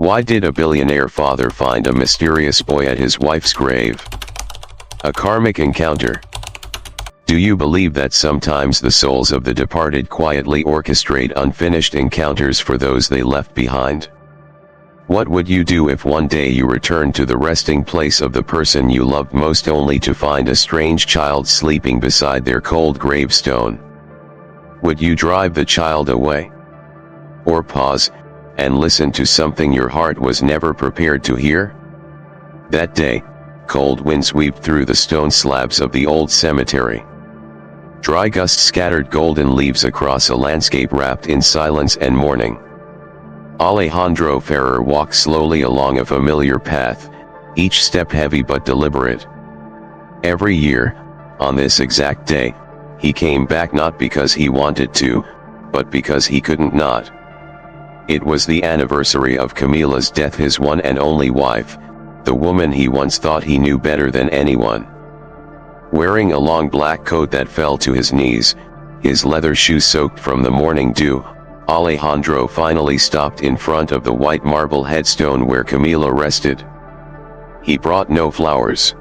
Why did a billionaire father find a mysterious boy at his wife's grave? A karmic encounter. Do you believe that sometimes the souls of the departed quietly orchestrate unfinished encounters for those they left behind? What would you do if one day you returned to the resting place of the person you loved most only to find a strange child sleeping beside their cold gravestone? Would you drive the child away? Or pause, and listen to something your heart was never prepared to hear? That day, cold winds weaved through the stone slabs of the old cemetery. Dry gusts scattered golden leaves across a landscape wrapped in silence and mourning. Alejandro Ferrer walked slowly along a familiar path, each step heavy but deliberate. Every year, on this exact day, he came back not because he wanted to, but because he couldn't not. It was the anniversary of Camila's death, his one and only wife, the woman he once thought he knew better than anyone. Wearing a long black coat that fell to his knees, his leather shoes soaked from the morning dew, Alejandro finally stopped in front of the white marble headstone where Camila rested. He brought no flowers.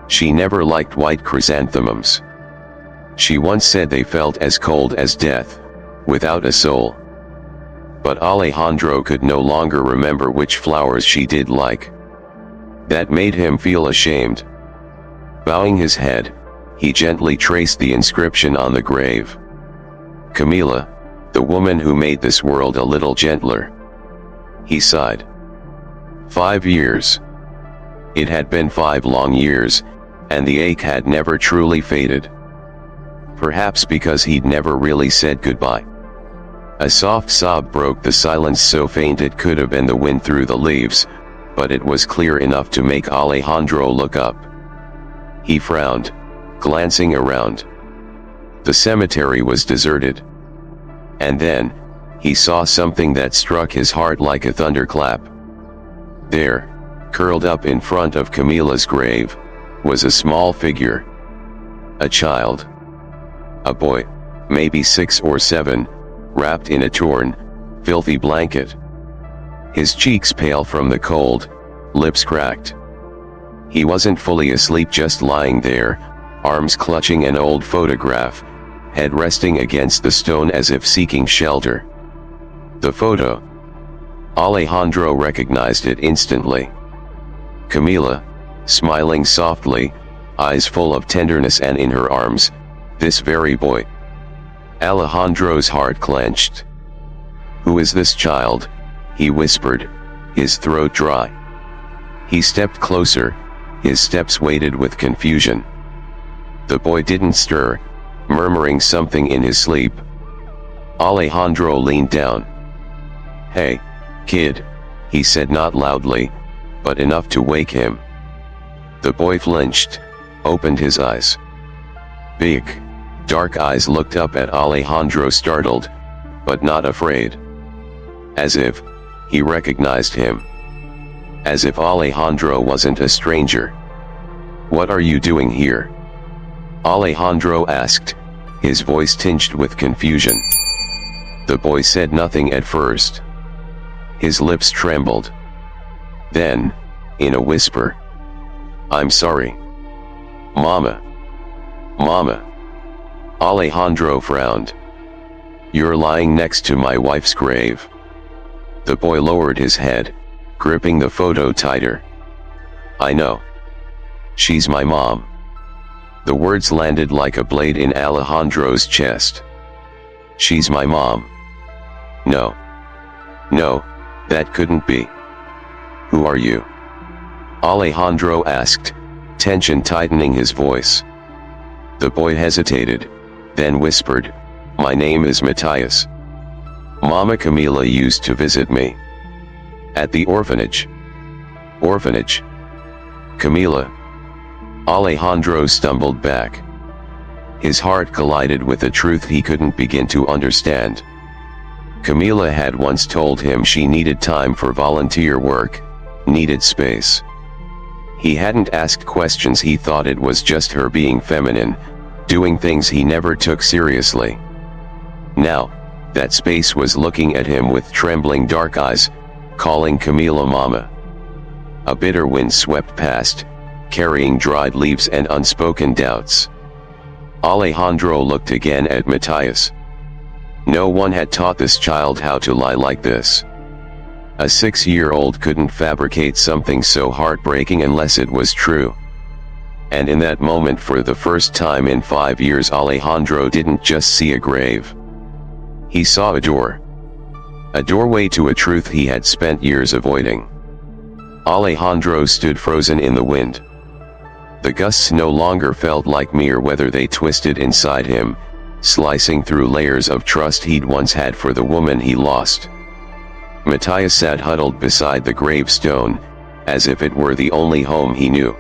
She never liked white chrysanthemums. She once said they felt as cold as death, without a soul. But Alejandro could no longer remember which flowers she did like. That made him feel ashamed. Bowing his head, he gently traced the inscription on the grave. Camila, the woman who made this world a little gentler. He sighed. 5 years. It had been 5 long years, and the ache had never truly faded. Perhaps because he'd never really said goodbye. A soft sob broke the silence, so faint it could have been the wind through the leaves, but it was clear enough to make Alejandro look up. He frowned, glancing around. The cemetery was deserted. And then, he saw something that struck his heart like a thunderclap. There, curled up in front of Camila's grave, was a small figure. A child. A boy, maybe 6 or 7, wrapped in a torn, filthy blanket. His cheeks pale from the cold, lips cracked. He wasn't fully asleep, just lying there, arms clutching an old photograph, head resting against the stone as if seeking shelter. The photo. Alejandro recognized it instantly. Camila, smiling softly, eyes full of tenderness, and in her arms, this very boy. Alejandro's heart clenched. "Who is this child?" he whispered, his throat dry. He stepped closer, his steps weighted with confusion. The boy didn't stir, murmuring something in his sleep. Alejandro leaned down. "Hey, kid," he said, not loudly, but enough to wake him. The boy flinched, opened his eyes. Big, dark eyes looked up at Alejandro, startled, but not afraid. As if he recognized him. As if Alejandro wasn't a stranger. "What are you doing here?" Alejandro asked, his voice tinged with confusion. The boy said nothing at first. His lips trembled. Then, in a whisper, "I'm sorry. Mama. Mama." Alejandro frowned. "You're lying next to my wife's grave." The boy lowered his head, gripping the photo tighter. "I know. She's my mom." The words landed like a blade in Alejandro's chest. "She's my mom. No. No, that couldn't be. Who are you?" Alejandro asked, tension tightening his voice. The boy hesitated, then whispered, "My name is Matthias. Mama Camila used to visit me. At the orphanage." "Orphanage? Camila?" Alejandro stumbled back. His heart collided with a truth he couldn't begin to understand. Camila had once told him she needed time for volunteer work, needed space. He hadn't asked questions, he thought it was just her being feminine, doing things he never took seriously. Now, that space was looking at him with trembling dark eyes, calling Camila mama. A bitter wind swept past, carrying dried leaves and unspoken doubts. Alejandro looked again at Matthias. No one had taught this child how to lie like this. A 6-year-old couldn't fabricate something so heartbreaking unless it was true. And in that moment, for the first time in 5 years, Alejandro didn't just see a grave. He saw a door. A doorway to a truth he had spent years avoiding. Alejandro stood frozen in the wind. The gusts no longer felt like mere weather, they twisted inside him, slicing through layers of trust he'd once had for the woman he lost. Matthias sat huddled beside the gravestone, as if it were the only home he knew.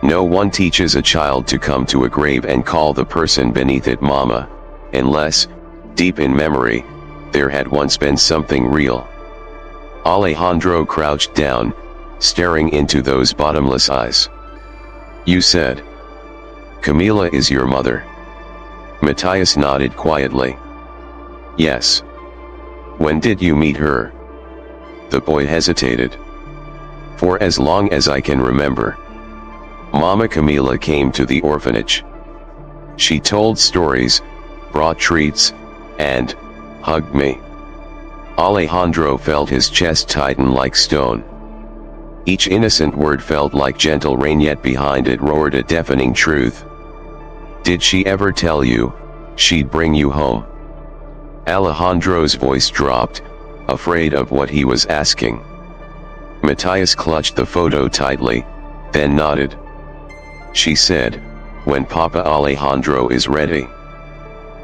No one teaches a child to come to a grave and call the person beneath it mama, unless, deep in memory, there had once been something real. Alejandro crouched down, staring into those bottomless eyes. "You said Camila is your mother?" Matthias nodded quietly. "Yes." "When did you meet her?" The boy hesitated. "For as long as I can remember. Mama Camila came to the orphanage. She told stories, brought treats, and hugged me." Alejandro felt his chest tighten like stone. Each innocent word felt like gentle rain, yet behind it roared a deafening truth. "Did she ever tell you she'd bring you home?" Alejandro's voice dropped, afraid of what he was asking. Matthias clutched the photo tightly, then nodded. "She said, when Papa Alejandro is ready,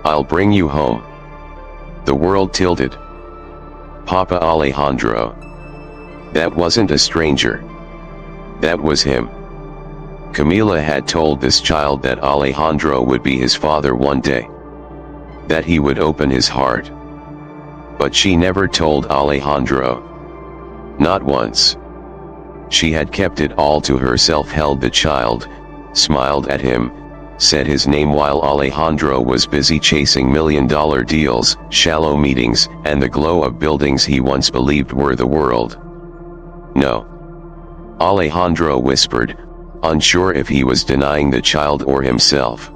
I'll bring you home." The world tilted. Papa Alejandro. That wasn't a stranger. That was him. Camila had told this child that Alejandro would be his father one day. That he would open his heart. But she never told Alejandro. Not once. She had kept it all to herself, held the child, smiled at him, said his name while Alejandro was busy chasing million-dollar deals, shallow meetings, and the glow of buildings he once believed were the world. "No." Alejandro whispered, unsure if he was denying the child or himself.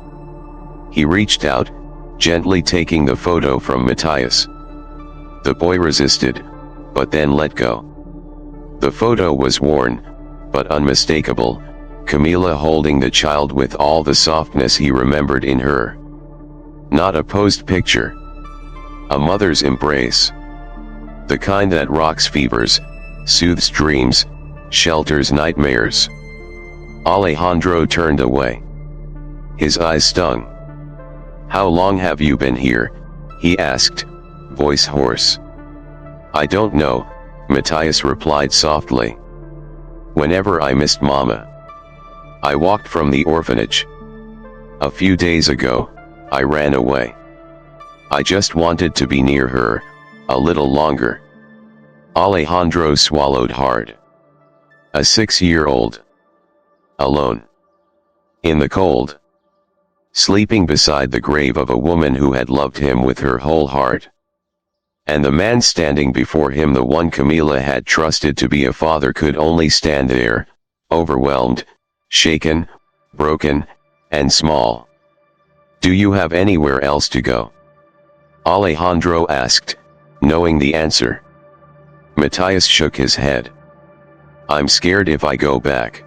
He reached out, gently taking the photo from Matthias. The boy resisted, but then let go. The photo was worn, but unmistakable, Camila holding the child with all the softness he remembered in her. Not a posed picture. A mother's embrace. The kind that rocks fevers, soothes dreams, shelters nightmares. Alejandro turned away. His eyes stung. "How long have you been here?" he asked, voice hoarse. "I don't know," Matthias replied softly. "Whenever I missed Mama. I walked from the orphanage. A few days ago, I ran away. I just wanted to be near her, a little longer." Alejandro swallowed hard. A 6-year-old. Alone. In the cold. Sleeping beside the grave of a woman who had loved him with her whole heart. And the man standing before him, the one Camila had trusted to be a father, could only stand there, overwhelmed, shaken, broken, and small. "Do you have anywhere else to go?" Alejandro asked, knowing the answer. Matthias shook his head. "I'm scared if I go back.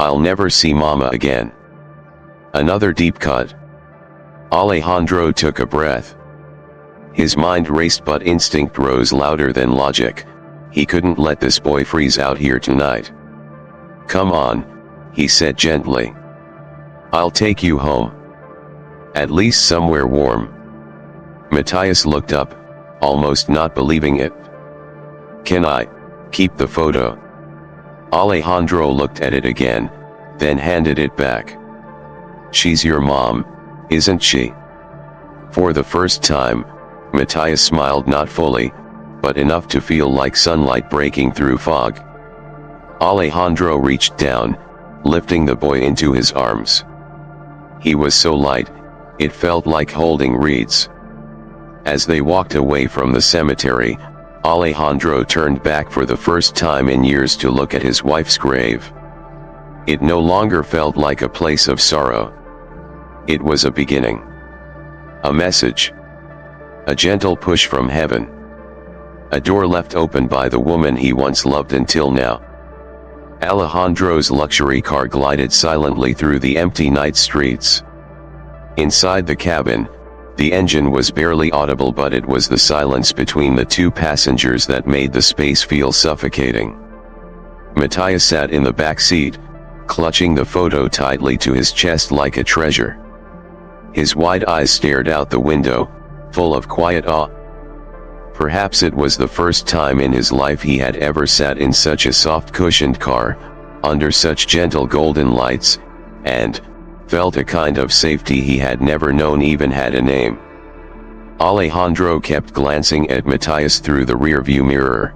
I'll never see Mama again." Another deep cut. Alejandro took a breath. His mind raced, but instinct rose louder than logic. He couldn't let this boy freeze out here tonight. "Come on," he said gently. "I'll take you home. At least somewhere warm." Matthias looked up, almost not believing it. "Can I keep the photo?" Alejandro looked at it again, then handed it back. "She's your mom, isn't she?" For the first time, Matthias smiled, not fully, but enough to feel like sunlight breaking through fog. Alejandro reached down, lifting the boy into his arms. He was so light, it felt like holding reeds. As they walked away from the cemetery, Alejandro turned back for the first time in years to look at his wife's grave. It no longer felt like a place of sorrow. It was a beginning. A message. A gentle push from heaven. A door left open by the woman he once loved until now. Alejandro's luxury car glided silently through the empty night streets. Inside the cabin, the engine was barely audible, but it was the silence between the two passengers that made the space feel suffocating. Matthias sat in the back seat, clutching the photo tightly to his chest like a treasure. His wide eyes stared out the window, full of quiet awe. Perhaps it was the first time in his life he had ever sat in such a soft-cushioned car, under such gentle golden lights, and felt a kind of safety he had never known even had a name. Alejandro kept glancing at Matthias through the rear-view mirror.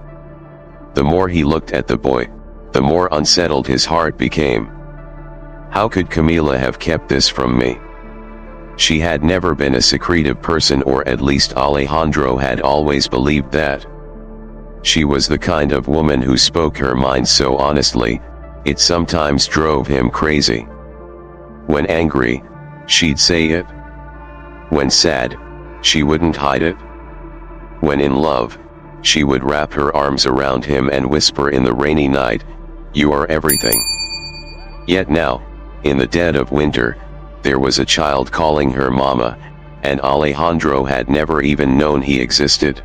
The more he looked at the boy, the more unsettled his heart became. How could Camila have kept this from me? She had never been a secretive person, or at least Alejandro had always believed that. She was the kind of woman who spoke her mind so honestly, it sometimes drove him crazy. When angry, she'd say it. When sad, she wouldn't hide it. When in love, she would wrap her arms around him and whisper in the rainy night, "You are everything." Yet now, in the dead of winter, there was a child calling her mama, and Alejandro had never even known he existed.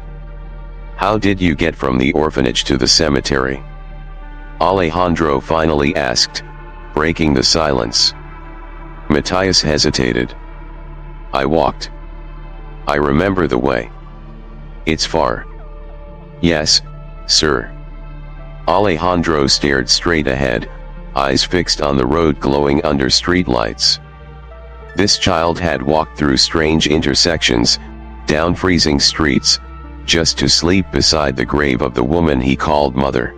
"How did you get from the orphanage to the cemetery?" Alejandro finally asked, breaking the silence. Matthias hesitated. "I walked. I remember the way." "It's far." "Yes, sir." Alejandro stared straight ahead, eyes fixed on the road glowing under streetlights. This child had walked through strange intersections, down freezing streets, just to sleep beside the grave of the woman he called mother.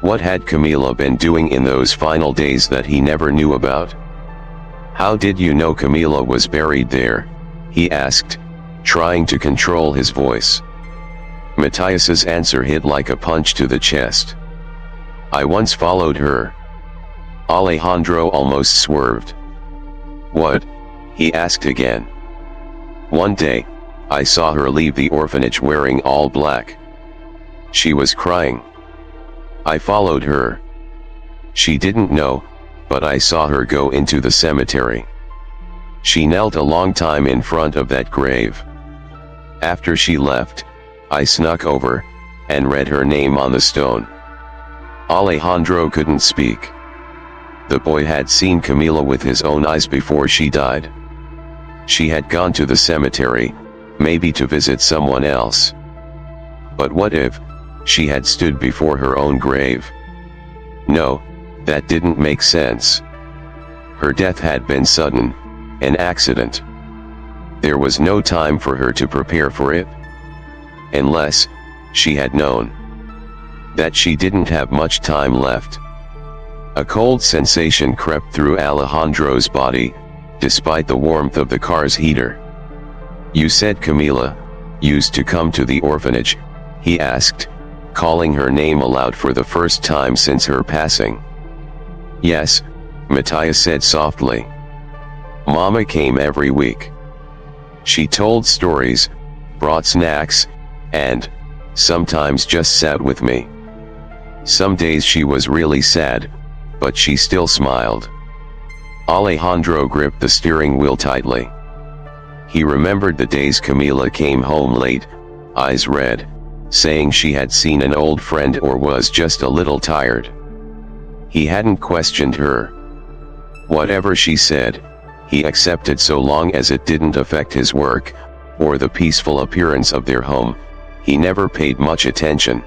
What had Camila been doing in those final days that he never knew about? "How did you know Camila was buried there?" he asked, trying to control his voice. Matthias's answer hit like a punch to the chest. "I once followed her." Alejandro almost swerved. "What?" he asked again. "One day, I saw her leave the orphanage wearing all black. She was crying. I followed her. She didn't know, but I saw her go into the cemetery. She knelt a long time in front of that grave. After she left, I snuck over, and read her name on the stone." Alejandro couldn't speak. The boy had seen Camila with his own eyes before she died. She had gone to the cemetery, maybe to visit someone else. But what if she had stood before her own grave? No, that didn't make sense. Her death had been sudden, an accident. There was no time for her to prepare for it. Unless she had known that she didn't have much time left. A cold sensation crept through Alejandro's body, despite the warmth of the car's heater. "You said Camila used to come to the orphanage?" he asked, calling her name aloud for the first time since her passing. "Yes," Matthias said softly. "Mama came every week. She told stories, brought snacks, and sometimes just sat with me. Some days she was really sad, but she still smiled." Alejandro gripped the steering wheel tightly. He remembered the days Camila came home late, eyes red, saying she had seen an old friend or was just a little tired. He hadn't questioned her. Whatever she said, he accepted so long as it didn't affect his work, or the peaceful appearance of their home. He never paid much attention.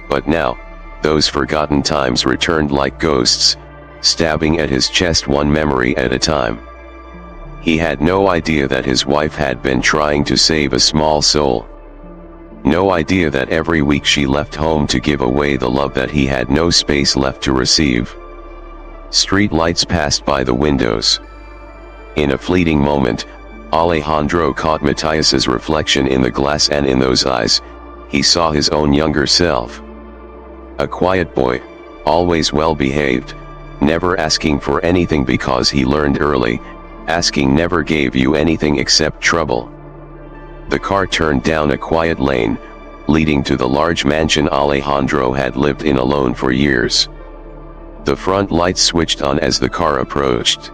But now, those forgotten times returned like ghosts, stabbing at his chest one memory at a time. He had no idea that his wife had been trying to save a small soul. No idea that every week she left home to give away the love that he had no space left to receive. Street lights passed by the windows. In a fleeting moment, Alejandro caught Matthias's reflection in the glass, and in those eyes, he saw his own younger self. A quiet boy, always well behaved, never asking for anything because he learned early, asking never gave you anything except trouble. The car turned down a quiet lane, leading to the large mansion Alejandro had lived in alone for years. The front lights switched on as the car approached.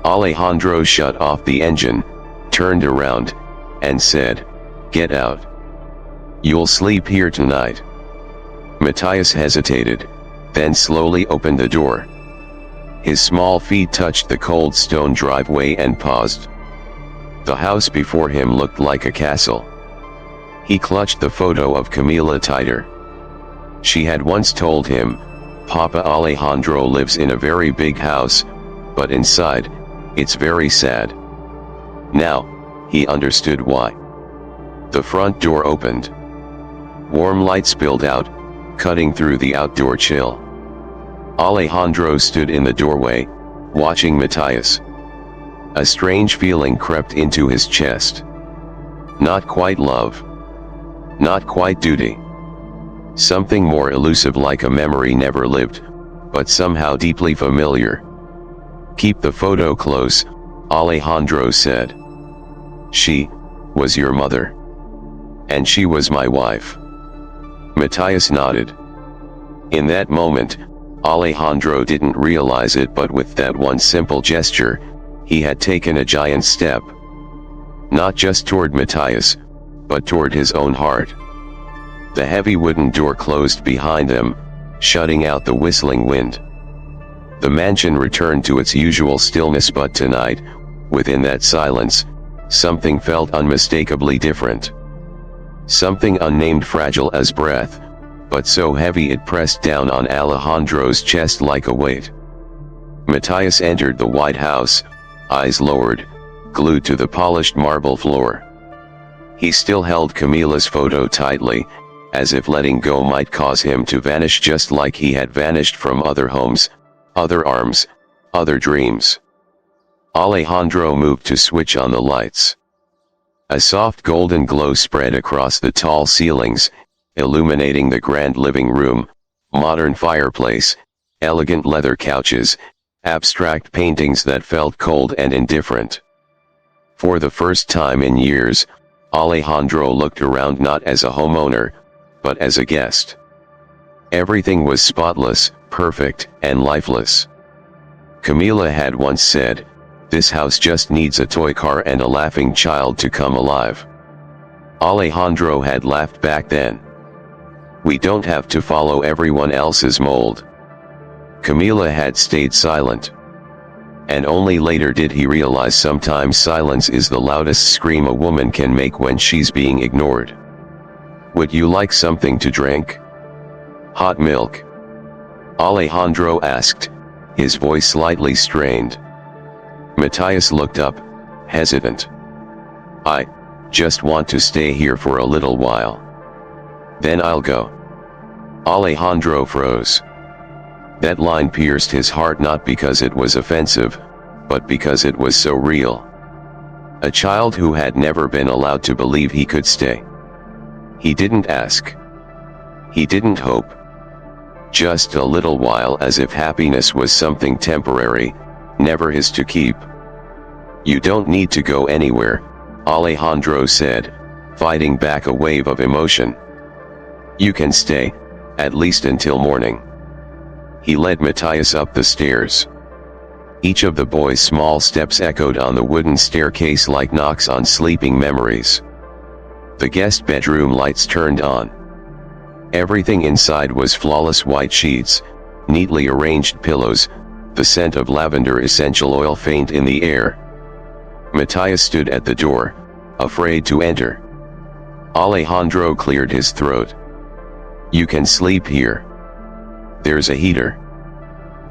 Alejandro shut off the engine, turned around, and said, "Get out. You'll sleep here tonight." Matthias hesitated, then slowly opened the door. His small feet touched the cold stone driveway and paused. The house before him looked like a castle. He clutched the photo of Camila tighter. She had once told him, "Papa Alejandro lives in a very big house, but inside, it's very sad." Now, he understood why. The front door opened. Warm light spilled out, cutting through the outdoor chill. Alejandro stood in the doorway, watching Matthias. A strange feeling crept into his chest. Not quite love. Not quite duty. Something more elusive, like a memory never lived, but somehow deeply familiar. "Keep the photo close," Alejandro said. "She was your mother. And she was my wife." Matthias nodded. In that moment, Alejandro didn't realize it, but with that one simple gesture, he had taken a giant step. Not just toward Matthias, but toward his own heart. The heavy wooden door closed behind them, shutting out the whistling wind. The mansion returned to its usual stillness, but tonight, within that silence, something felt unmistakably different. Something unnamed, fragile as breath, but so heavy it pressed down on Alejandro's chest like a weight. Matthias entered the White House, eyes lowered, glued to the polished marble floor. He still held Camila's photo tightly, as if letting go might cause him to vanish, just like he had vanished from other homes, other arms, other dreams. Alejandro moved to switch on the lights. A soft golden glow spread across the tall ceilings, illuminating the grand living room, modern fireplace, elegant leather couches, abstract paintings that felt cold and indifferent. For the first time in years, Alejandro looked around not as a homeowner, but as a guest. Everything was spotless, perfect, and lifeless. Camila had once said, "This house just needs a toy car and a laughing child to come alive." Alejandro had laughed back then. "We don't have to follow everyone else's mold." Camila had stayed silent. And only later did he realize sometimes silence is the loudest scream a woman can make when she's being ignored. "Would you like something to drink? Hot milk?" Alejandro asked, his voice slightly strained. Matthias looked up, hesitant. "I just want to stay here for a little while. Then I'll go." Alejandro froze. That line pierced his heart, not because it was offensive, but because it was so real. A child who had never been allowed to believe he could stay. He didn't ask. He didn't hope. Just a little while, as if happiness was something temporary, never his to keep. "You don't need to go anywhere," Alejandro said, fighting back a wave of emotion. "You can stay, at least until morning." He led Matthias up the stairs. Each of the boys' small steps echoed on the wooden staircase like knocks on sleeping memories. The guest bedroom lights turned on. Everything inside was flawless: white sheets, neatly arranged pillows, the scent of lavender essential oil faint in the air. Matthias stood at the door, afraid to enter. Alejandro cleared his throat. "You can sleep here. There's a heater.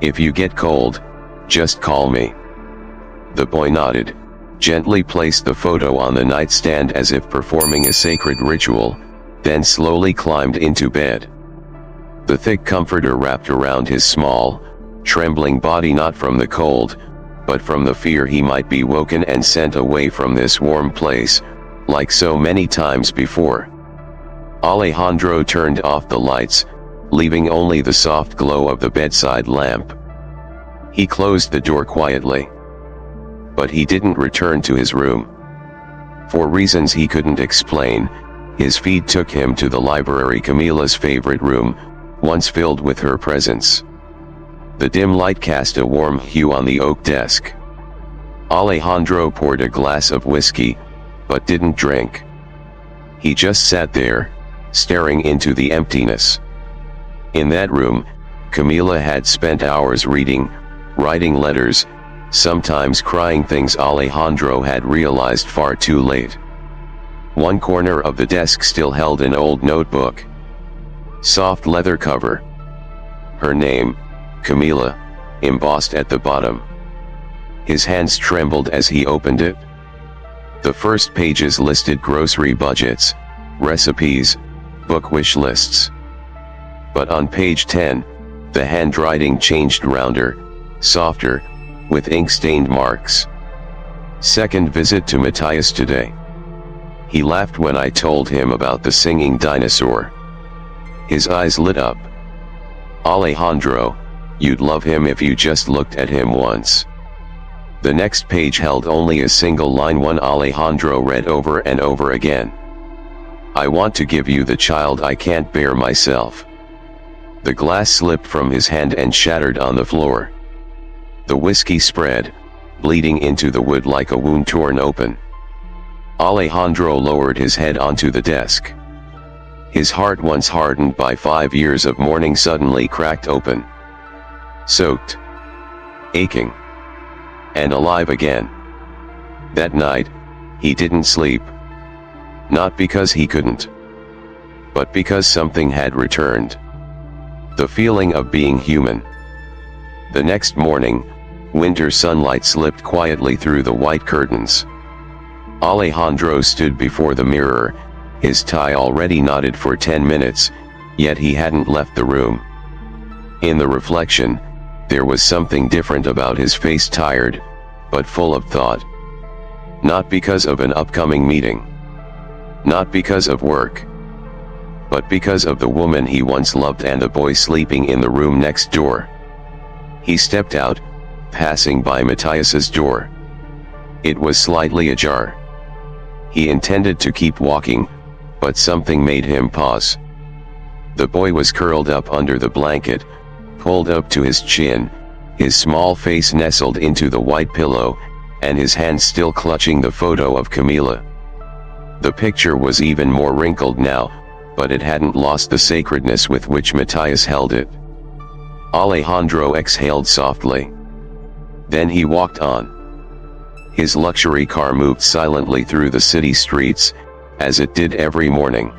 If you get cold, just call me." The boy nodded, gently placed the photo on the nightstand as if performing a sacred ritual, then slowly climbed into bed. The thick comforter wrapped around his small, trembling body, not from the cold, but from the fear he might be woken and sent away from this warm place, like so many times before. Alejandro turned off the lights, leaving only the soft glow of the bedside lamp. He closed the door quietly. But he didn't return to his room. For reasons he couldn't explain, his feet took him to the library, Camila's favorite room, once filled with her presence. The dim light cast a warm hue on the oak desk. Alejandro poured a glass of whiskey, but didn't drink. He just sat there, staring into the emptiness. In that room, Camila had spent hours reading, writing letters, sometimes crying, things Alejandro had realized far too late. One corner of the desk still held an old notebook. Soft leather cover. Her name, Camila, embossed at the bottom. His hands trembled as he opened it. The first pages listed grocery budgets, recipes, book wish lists. But on page 10, the handwriting changed, rounder, softer, with ink-stained marks. Second visit to Matthias today. He laughed when I told him about the singing dinosaur. His eyes lit up. Alejandro, you'd love him if you just looked at him once. The next page held only a single line, one Alejandro read over and over again. I want to give you the child I can't bear myself. The glass slipped from his hand and shattered on the floor. The whiskey spread, bleeding into the wood like a wound torn open. Alejandro lowered his head onto the desk. His heart, once hardened by 5 years of mourning, suddenly cracked open. Soaked, aching, and alive again. That night, he didn't sleep. Not because he couldn't, but because something had returned. The feeling of being human. The next morning, winter sunlight slipped quietly through the white curtains. Alejandro stood before the mirror, his tie already knotted for 10 minutes, yet he hadn't left the room. In the reflection, there was something different about his face, tired, but full of thought. Not because of an upcoming meeting. Not because of work. But because of the woman he once loved and the boy sleeping in the room next door. He stepped out, passing by Matthias's door. It was slightly ajar. He intended to keep walking, but something made him pause. The boy was curled up under the blanket, pulled up to his chin, his small face nestled into the white pillow, and his hands still clutching the photo of Camila. The picture was even more wrinkled now, but it hadn't lost the sacredness with which Matthias held it. Alejandro exhaled softly. Then he walked on. His luxury car moved silently through the city streets, as it did every morning.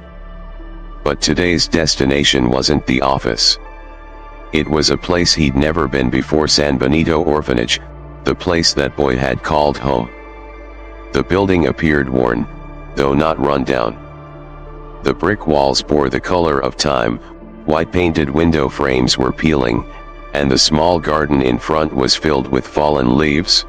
But today's destination wasn't the office. It was a place he'd never been before, San Benito Orphanage, the place that boy had called home. The building appeared worn, though not run down. The brick walls bore the color of time, white painted window frames were peeling, and the small garden in front was filled with fallen leaves.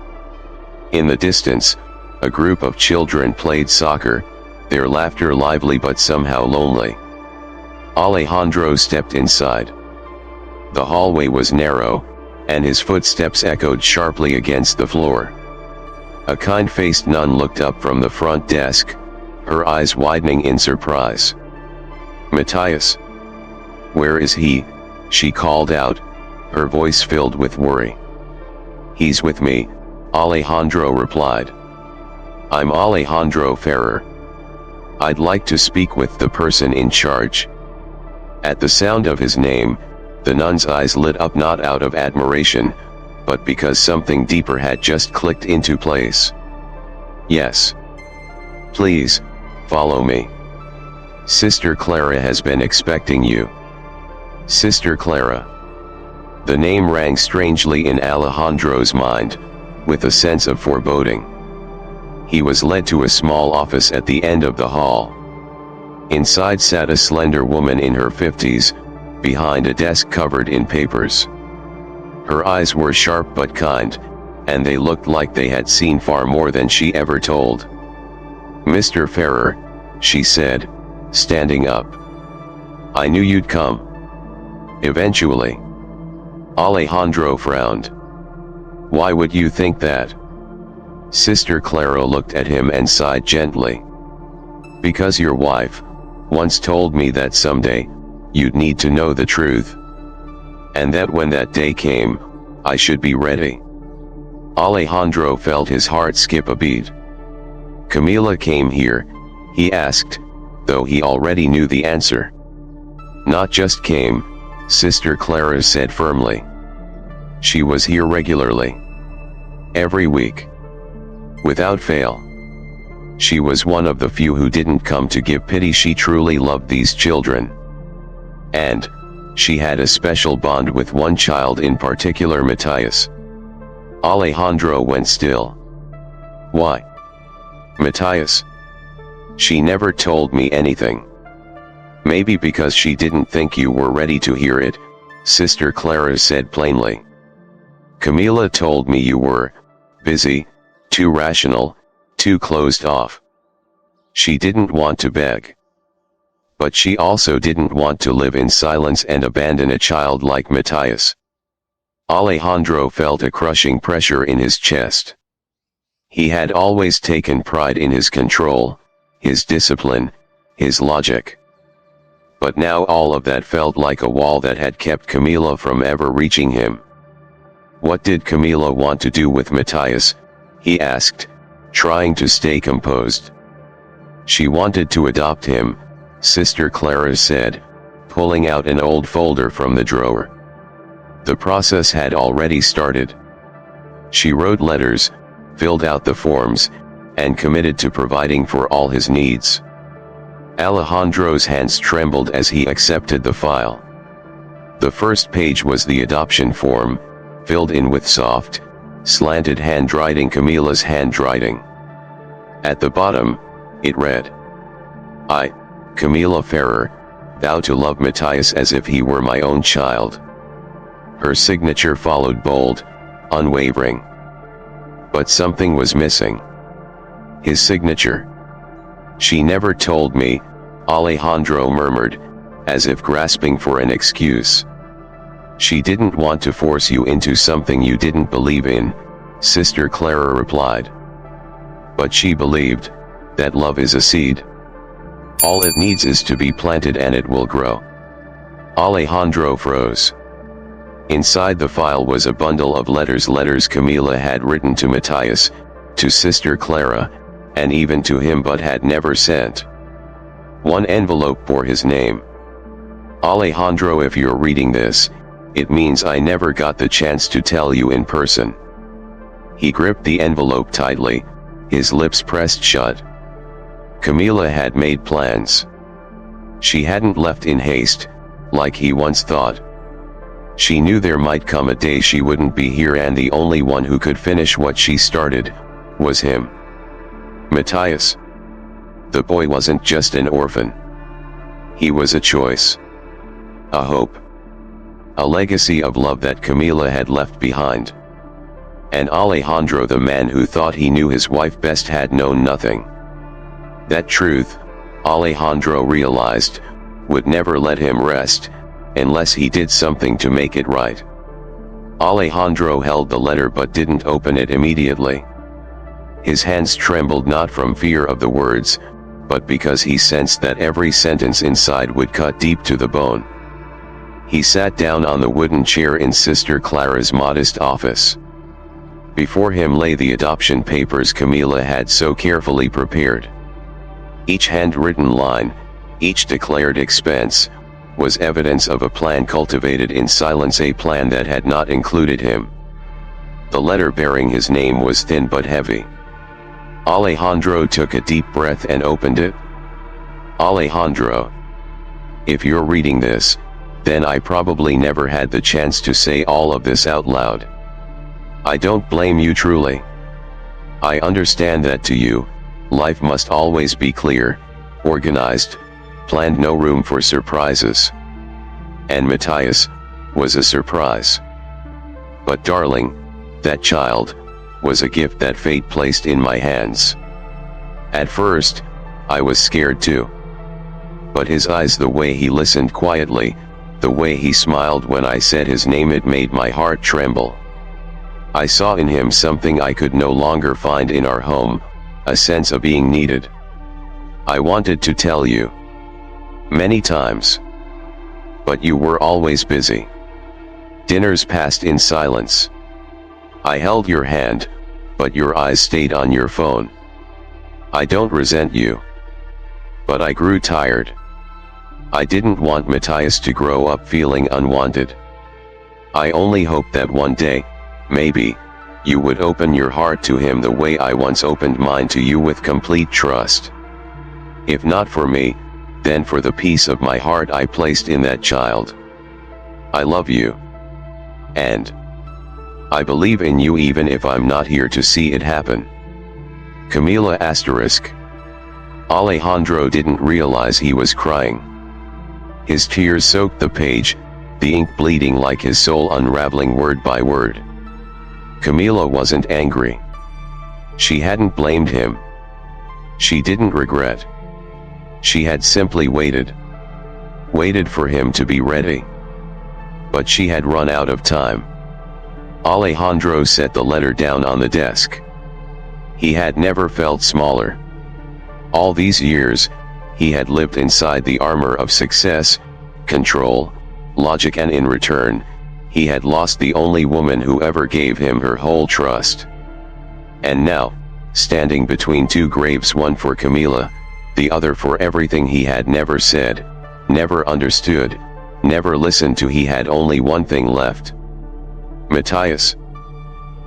In the distance, a group of children played soccer, their laughter lively but somehow lonely. Alejandro stepped inside. The hallway was narrow, and his footsteps echoed sharply against the floor. A kind-faced nun looked up from the front desk, her eyes widening in surprise. Matthias? Where is he? She called out, her voice filled with worry. He's with me, Alejandro replied. I'm Alejandro Ferrer. I'd like to speak with the person in charge. At the sound of his name, the nun's eyes lit up, not out of admiration, but because something deeper had just clicked into place. Yes. Please, follow me. Sister Clara has been expecting you. Sister Clara. The name rang strangely in Alejandro's mind, with a sense of foreboding. He was led to a small office at the end of the hall. Inside sat a slender woman in her 50s, behind a desk covered in papers. Her eyes were sharp but kind, and they looked like they had seen far more than she ever told. Mr. Ferrer, she said, standing up. I knew you'd come. Eventually. Alejandro frowned. Why would you think that? Sister Clara looked at him and sighed gently. Because your wife once told me that someday you'd need to know the truth. And that when that day came, I should be ready. Alejandro felt his heart skip a beat. Camila came here, he asked, though he already knew the answer. Not just came, Sister Clara said firmly. She was here regularly. Every week. Without fail. She was one of the few who didn't come to give pity. She truly loved these children. And she had a special bond with one child in particular, Matthias. Alejandro went still. Why? Matthias. She never told me anything. Maybe because she didn't think you were ready to hear it, Sister Clara said plainly. Camila told me you were busy, too rational, too closed off. She didn't want to beg. But she also didn't want to live in silence and abandon a child like Matthias. Alejandro felt a crushing pressure in his chest. He had always taken pride in his control, his discipline, his logic. But now all of that felt like a wall that had kept Camila from ever reaching him. What did Camila want to do with Matthias? He asked, trying to stay composed. She wanted to adopt him, Sister Clara said, pulling out an old folder from the drawer. The process had already started. She wrote letters, filled out the forms, and committed to providing for all his needs. Alejandro's hands trembled as he accepted the file. The first page was the adoption form, filled in with soft, slanted handwriting, Camila's handwriting. At the bottom, it read, I, Camila Ferrer, vow to love Matthias as if he were my own child. Her signature followed, bold, unwavering. But something was missing. His signature. She never told me, Alejandro murmured, as if grasping for an excuse. She didn't want to force you into something you didn't believe in, Sister Clara replied. But she believed that love is a seed. All it needs is to be planted and it will grow. Alejandro froze. Inside the file was a bundle of letters Camila had written to Matthias, to Sister Clara, and even to him but had never sent. One envelope bore his name. Alejandro, if you're reading this, it means I never got the chance to tell you in person. He gripped the envelope tightly, his lips pressed shut. Camila had made plans. She hadn't left in haste, like he once thought. She knew there might come a day she wouldn't be here, and the only one who could finish what she started was him. Matthias. The boy wasn't just an orphan. He was a choice. A hope. A legacy of love that Camila had left behind. And Alejandro, the man who thought he knew his wife best, had known nothing. That truth, Alejandro realized, would never let him rest, unless he did something to make it right. Alejandro held the letter but didn't open it immediately. His hands trembled not from fear of the words, but because he sensed that every sentence inside would cut deep to the bone. He sat down on the wooden chair in Sister Clara's modest office. Before him lay the adoption papers Camila had so carefully prepared. Each handwritten line, each declared expense, was evidence of a plan cultivated in silence, a plan that had not included him. The letter bearing his name was thin but heavy. Alejandro took a deep breath and opened it. Alejandro. If you're reading this, then I probably never had the chance to say all of this out loud. I don't blame you truly. I understand that to you, life must always be clear, organized, planned, no room for surprises. And Matthias was a surprise. But darling, that child was a gift that fate placed in my hands. At first, I was scared too. But his eyes, the way he listened quietly, the way he smiled when I said his name, it made my heart tremble. I saw in him something I could no longer find in our home, a sense of being needed. I wanted to tell you many times, but you were always busy. Dinners passed in silence. I held your hand, but your eyes stayed on your phone. I don't resent you, but I grew tired. I didn't want Matthias to grow up feeling unwanted. I only hoped that one day, maybe, you would open your heart to him the way I once opened mine to you, with complete trust. If not for me, then for the peace of my heart I placed in that child. I love you. And I believe in you even if I'm not here to see it happen. Camila *. Alejandro didn't realize he was crying. His tears soaked the page, the ink bleeding like his soul unraveling word by word. Camila wasn't angry. She hadn't blamed him. She didn't regret. She had simply waited. Waited for him to be ready. But she had run out of time. Alejandro set the letter down on the desk. He had never felt smaller. All these years, he had lived inside the armor of success, control, logic, and in return, he had lost the only woman who ever gave him her whole trust. And now, standing between two graves, one for Camila, the other for everything he had never said, never understood, never listened to, he had only one thing left. Matthias.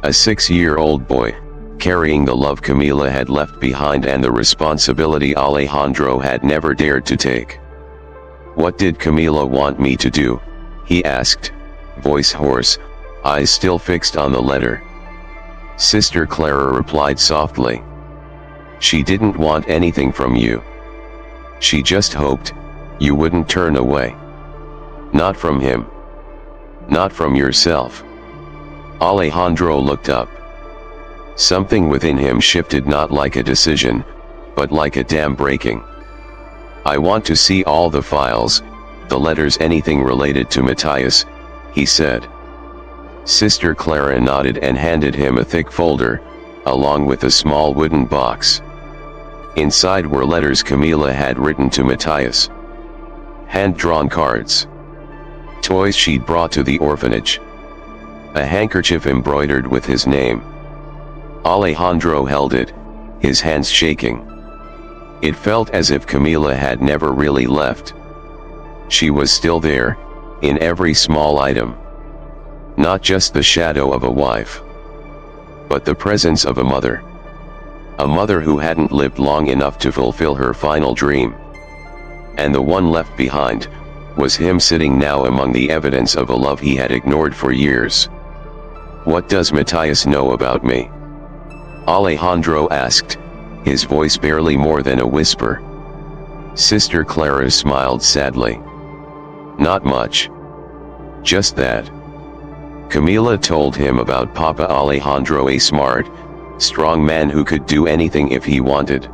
A 6-year-old boy, carrying the love Camila had left behind and the responsibility Alejandro had never dared to take. What did Camila want me to do? He asked, voice hoarse, eyes still fixed on the letter. Sister Clara replied softly. She didn't want anything from you. She just hoped you wouldn't turn away. Not from him. Not from yourself. Alejandro looked up. Something within him shifted, not like a decision, but like a dam breaking. I want to see all the files, the letters, anything related to Matthias, he said. Sister Clara nodded and handed him a thick folder, along with a small wooden box. Inside were letters Camila had written to Matthias. Hand-drawn cards. Toys she'd brought to the orphanage. A handkerchief embroidered with his name. Alejandro held it, his hands shaking. It felt as if Camila had never really left. She was still there, in every small item. Not just the shadow of a wife, but the presence of a mother. A mother who hadn't lived long enough to fulfill her final dream. And the one left behind was him, sitting now among the evidence of a love he had ignored for years. What does Matthias know about me? Alejandro asked, his voice barely more than a whisper. Sister Clara smiled sadly. Not much. Just that Camila told him about Papa Alejandro, a smart, strong man who could do anything if he wanted.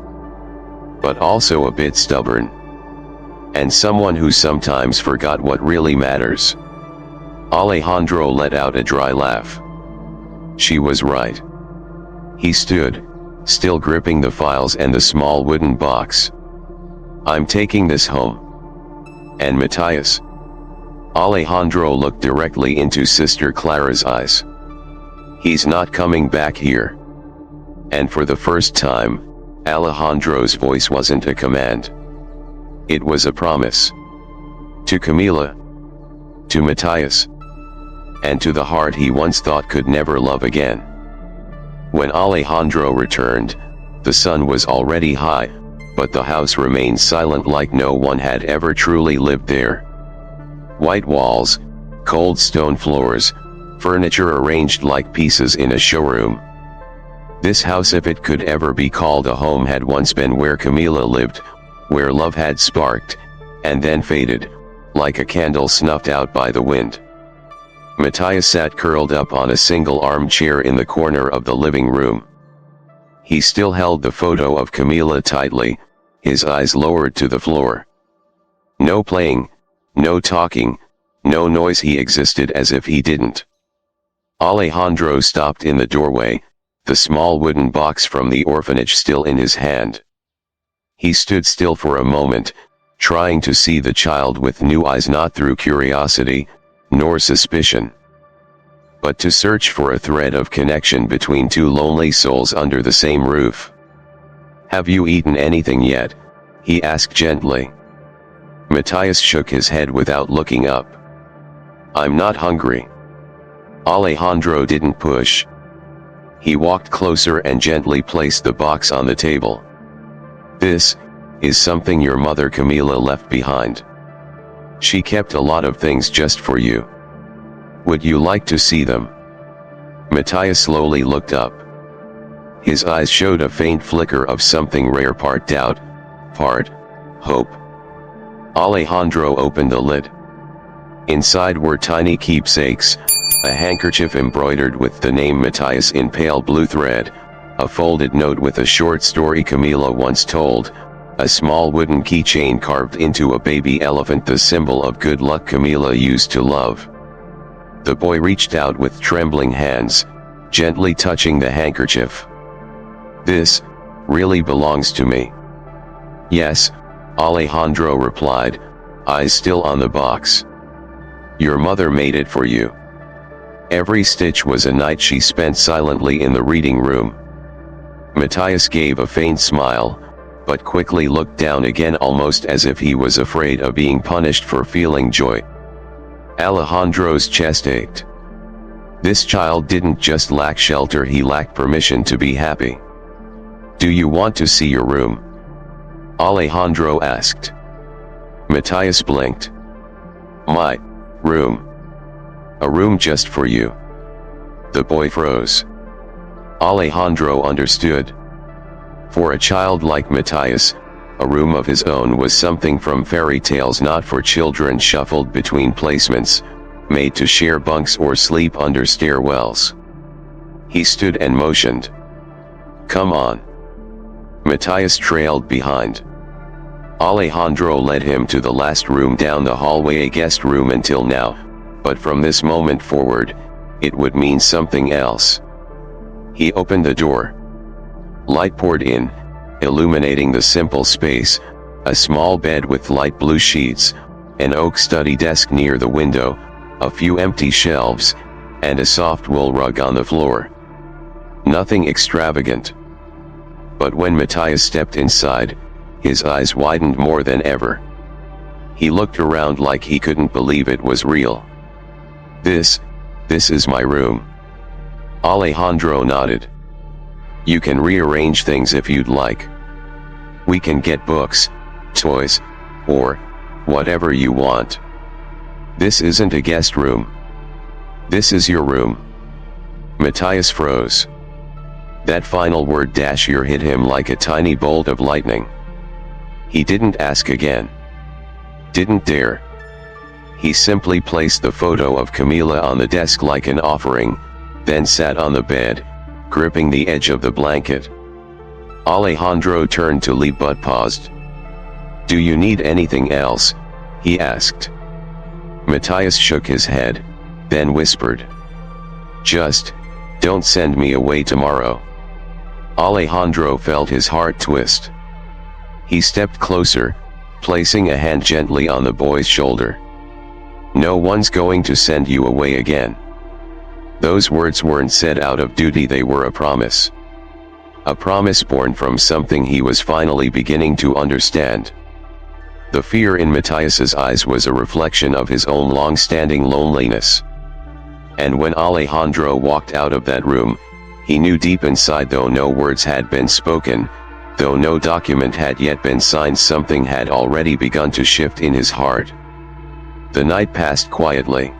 But also a bit stubborn. And someone who sometimes forgot what really matters. Alejandro let out a dry laugh. She was right. He stood, still gripping the files and the small wooden box. I'm taking this home. And Matthias? Alejandro looked directly into Sister Clara's eyes. He's not coming back here. And for the first time, Alejandro's voice wasn't a command. It was a promise. To Camila. To Matthias. And to the heart he once thought could never love again. When Alejandro returned, the sun was already high, but the house remained silent, like no one had ever truly lived there. White walls, cold stone floors, furniture arranged like pieces in a showroom. This house, if it could ever be called a home, had once been where Camila lived, where love had sparked, and then faded, like a candle snuffed out by the wind. Matthias sat curled up on a single armchair in the corner of the living room. He still held the photo of Camila tightly, his eyes lowered to the floor. No playing, no talking, no noise. He existed as if he didn't. Alejandro stopped in the doorway, the small wooden box from the orphanage still in his hand. He stood still for a moment, trying to see the child with new eyes, not through curiosity, nor suspicion, but to search for a thread of connection between two lonely souls under the same roof. "Have you eaten anything yet?" he asked gently. Matthias shook his head without looking up. "I'm not hungry." Alejandro didn't push. He walked closer and gently placed the box on the table. "This is something your mother Camila left behind. She kept a lot of things just for you. Would you like to see them?" Matthias slowly looked up. His eyes showed a faint flicker of something rare, part doubt, part hope. Alejandro opened the lid. Inside were tiny keepsakes, a handkerchief embroidered with the name Matthias in pale blue thread, a folded note with a short story Camila once told, a small wooden keychain carved into a baby elephant, the symbol of good luck Camila used to love. The boy reached out with trembling hands, gently touching the handkerchief. "This really belongs to me." "Yes," Alejandro replied, eyes still on the box. "Your mother made it for you." Every stitch was a night she spent silently in the reading room. Matthias gave a faint smile, but quickly looked down again, almost as if he was afraid of being punished for feeling joy. Alejandro's chest ached. This child didn't just lack shelter, he lacked permission to be happy. "Do you want to see your room?" Alejandro asked. Matthias blinked. "My room? A room just for you?" The boy froze. Alejandro understood. For a child like Matthias, a room of his own was something from fairy tales, not for children shuffled between placements, made to share bunks or sleep under stairwells. He stood and motioned. "Come on." Matthias trailed behind. Alejandro led him to the last room down the hallway, a guest room until now, but from this moment forward, it would mean something else. He opened the door. Light poured in, illuminating the simple space, a small bed with light blue sheets, an oak study desk near the window, a few empty shelves, and a soft wool rug on the floor. Nothing extravagant. But when Matthias stepped inside, his eyes widened more than ever. He looked around like he couldn't believe it was real. This is my room." Alejandro nodded. "You can rearrange things if you'd like. We can get books, toys, or whatever you want. This isn't a guest room. This is your room." Matthias froze. That final word "your" hit him like a tiny bolt of lightning. He didn't ask again. Didn't dare. He simply placed the photo of Camila on the desk like an offering, then sat on the bed, gripping the edge of the blanket. Alejandro turned to leave but paused. "Do you need anything else?" he asked. Matthias shook his head, then whispered, "Just don't send me away tomorrow." Alejandro felt his heart twist. He stepped closer, placing a hand gently on the boy's shoulder. "No one's going to send you away again." Those words weren't said out of duty, they were a promise. A promise born from something he was finally beginning to understand. The fear in Matthias's eyes was a reflection of his own long-standing loneliness. And when Alejandro walked out of that room, he knew deep inside, though no words had been spoken, though no document had yet been signed, something had already begun to shift in his heart. The night passed quietly.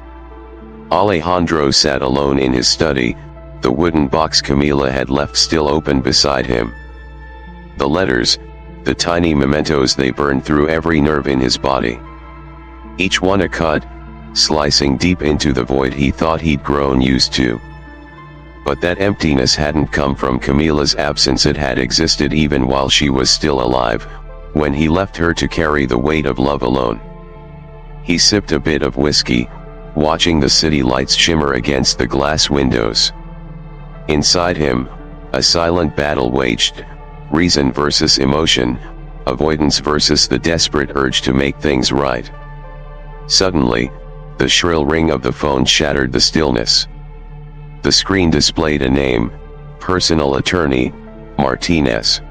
Alejandro sat alone in his study, the wooden box Camila had left still open beside him. The letters, the tiny mementos, they burned through every nerve in his body. Each one a cut, slicing deep into the void he thought he'd grown used to. But that emptiness hadn't come from Camila's absence, it had existed even while she was still alive, when he left her to carry the weight of love alone. He sipped a bit of whiskey, watching the city lights shimmer against the glass windows. Inside him, a silent battle waged, reason versus emotion, avoidance versus the desperate urge to make things right. Suddenly, the shrill ring of the phone shattered the stillness. The screen displayed a name, personal attorney, Martinez.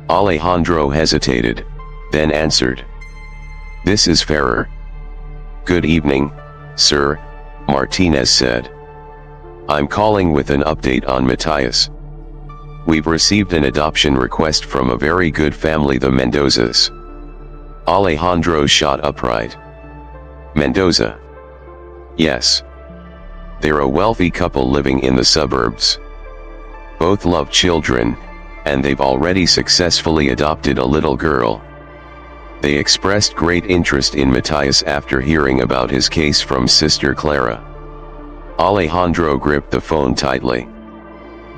Alejandro hesitated, then answered. "This is Ferrer." "Good evening, sir," Martinez said. "I'm calling with an update on Matthias. We've received an adoption request from a very good family, the Mendozas." Alejandro shot upright. "Mendoza?" "Yes. They're a wealthy couple living in the suburbs. Both love children, and they've already successfully adopted a little girl. They expressed great interest in Matthias after hearing about his case from Sister Clara." Alejandro gripped the phone tightly.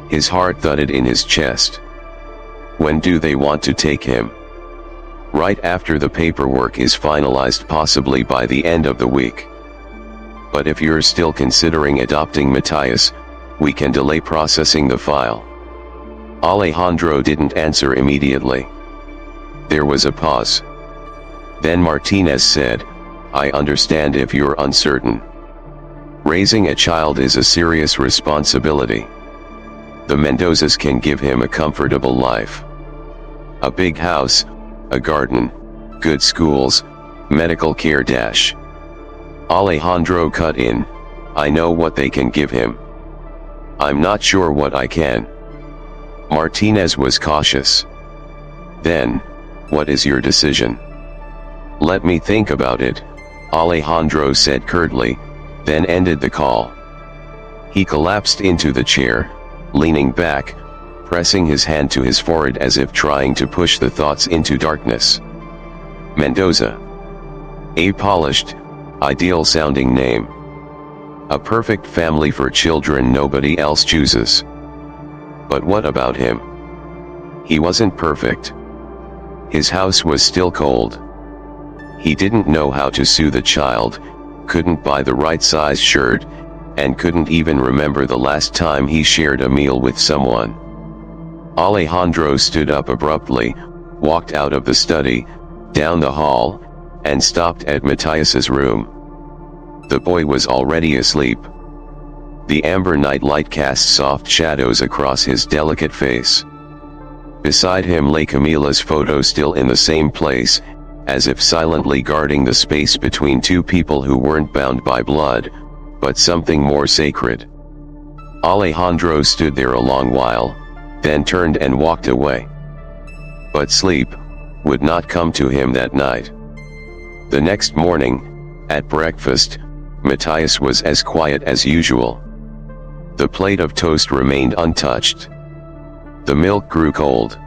His heart thudded in his chest. "When do they want to take him?" "Right after the paperwork is finalized, possibly by the end of the week. But if you're still considering adopting Matthias, we can delay processing the file." Alejandro didn't answer immediately. There was a pause. Then Martinez said, "I understand if you're uncertain. Raising a child is a serious responsibility. The Mendozas can give him a comfortable life. A big house, a garden, good schools, medical care dash." Alejandro cut in, "I know what they can give him. I'm not sure what I can." Martinez was cautious. "Then, what is your decision?" "Let me think about it," Alejandro said curtly, then ended the call. He collapsed into the chair, leaning back, pressing his hand to his forehead as if trying to push the thoughts into darkness. Mendoza. A polished, ideal-sounding name. A perfect family for children nobody else chooses. But what about him? He wasn't perfect. His house was still cold. He didn't know how to soothe a child, couldn't buy the right size shirt, and couldn't even remember the last time he shared a meal with someone. Alejandro stood up abruptly, walked out of the study, down the hall, and stopped at Matthias's room. The boy was already asleep. The amber night light cast soft shadows across his delicate face. Beside him lay Camila's photo, still in the same place, as if silently guarding the space between two people who weren't bound by blood, but something more sacred. Alejandro stood there a long while, then turned and walked away. But sleep would not come to him that night. The next morning, at breakfast, Matthias was as quiet as usual. The plate of toast remained untouched. The milk grew cold.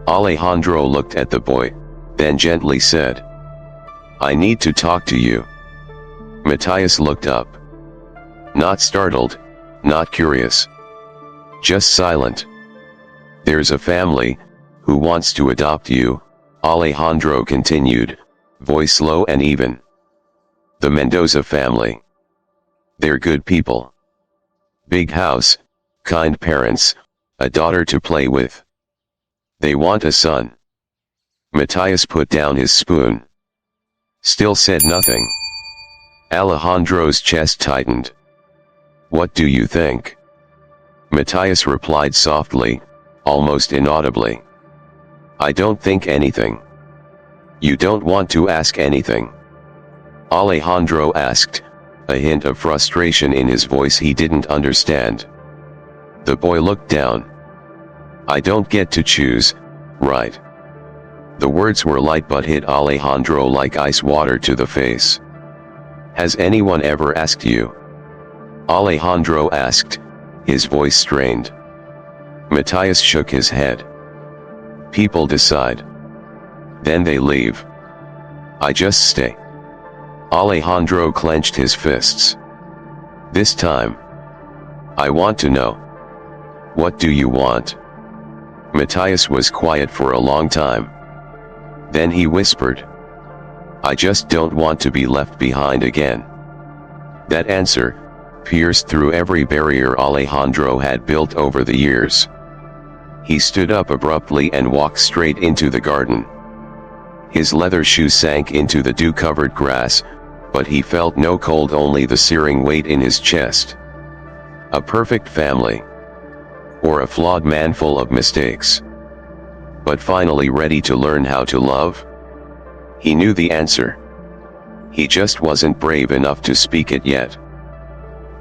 Alejandro looked at the boy, then gently said, "I need to talk to you." Matthias looked up. Not startled, not curious. Just silent. "There's a family who wants to adopt you," Alejandro continued, voice low and even. "The Mendoza family. They're good people. Big house, kind parents, a daughter to play with. They want a son." Matthias put down his spoon. Still said nothing. Alejandro's chest tightened. "What do you think?" Matthias replied softly, almost inaudibly. "I don't think anything." "You don't want to ask anything?" Alejandro asked, a hint of frustration in his voice he didn't understand. The boy looked down. "I don't get to choose, right?" The words were light but hit Alejandro like ice water to the face. "Has anyone ever asked you?" Alejandro asked, his voice strained. Matthias shook his head. "People decide. Then they leave. I just stay." Alejandro clenched his fists. "This time, I want to know. What do you want?" Matthias was quiet for a long time. Then he whispered, I just don't want to be left behind again. That answer pierced through every barrier Alejandro had built over the years. He stood up abruptly and walked straight into the garden. His leather shoes sank into the dew-covered grass, but he felt no cold, only the searing weight in his chest. A perfect family. Or a flawed man full of mistakes. But finally ready to learn how to love? He knew the answer. He just wasn't brave enough to speak it yet.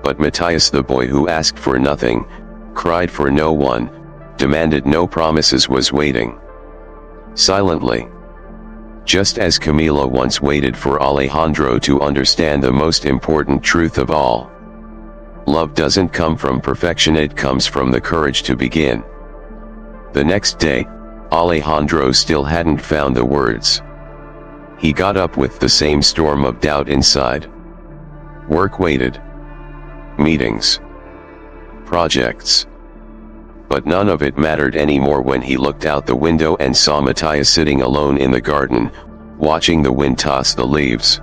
But Matthias, the boy who asked for nothing, cried for no one, demanded no promises, was waiting. Silently. Just as Camila once waited for Alejandro to understand the most important truth of all. Love doesn't come from perfection, it comes from the courage to begin. The next day, Alejandro still hadn't found the words. He got up with the same storm of doubt inside. Work waited. Meetings. Projects. But none of it mattered anymore when he looked out the window and saw Matthias sitting alone in the garden, watching the wind toss the leaves.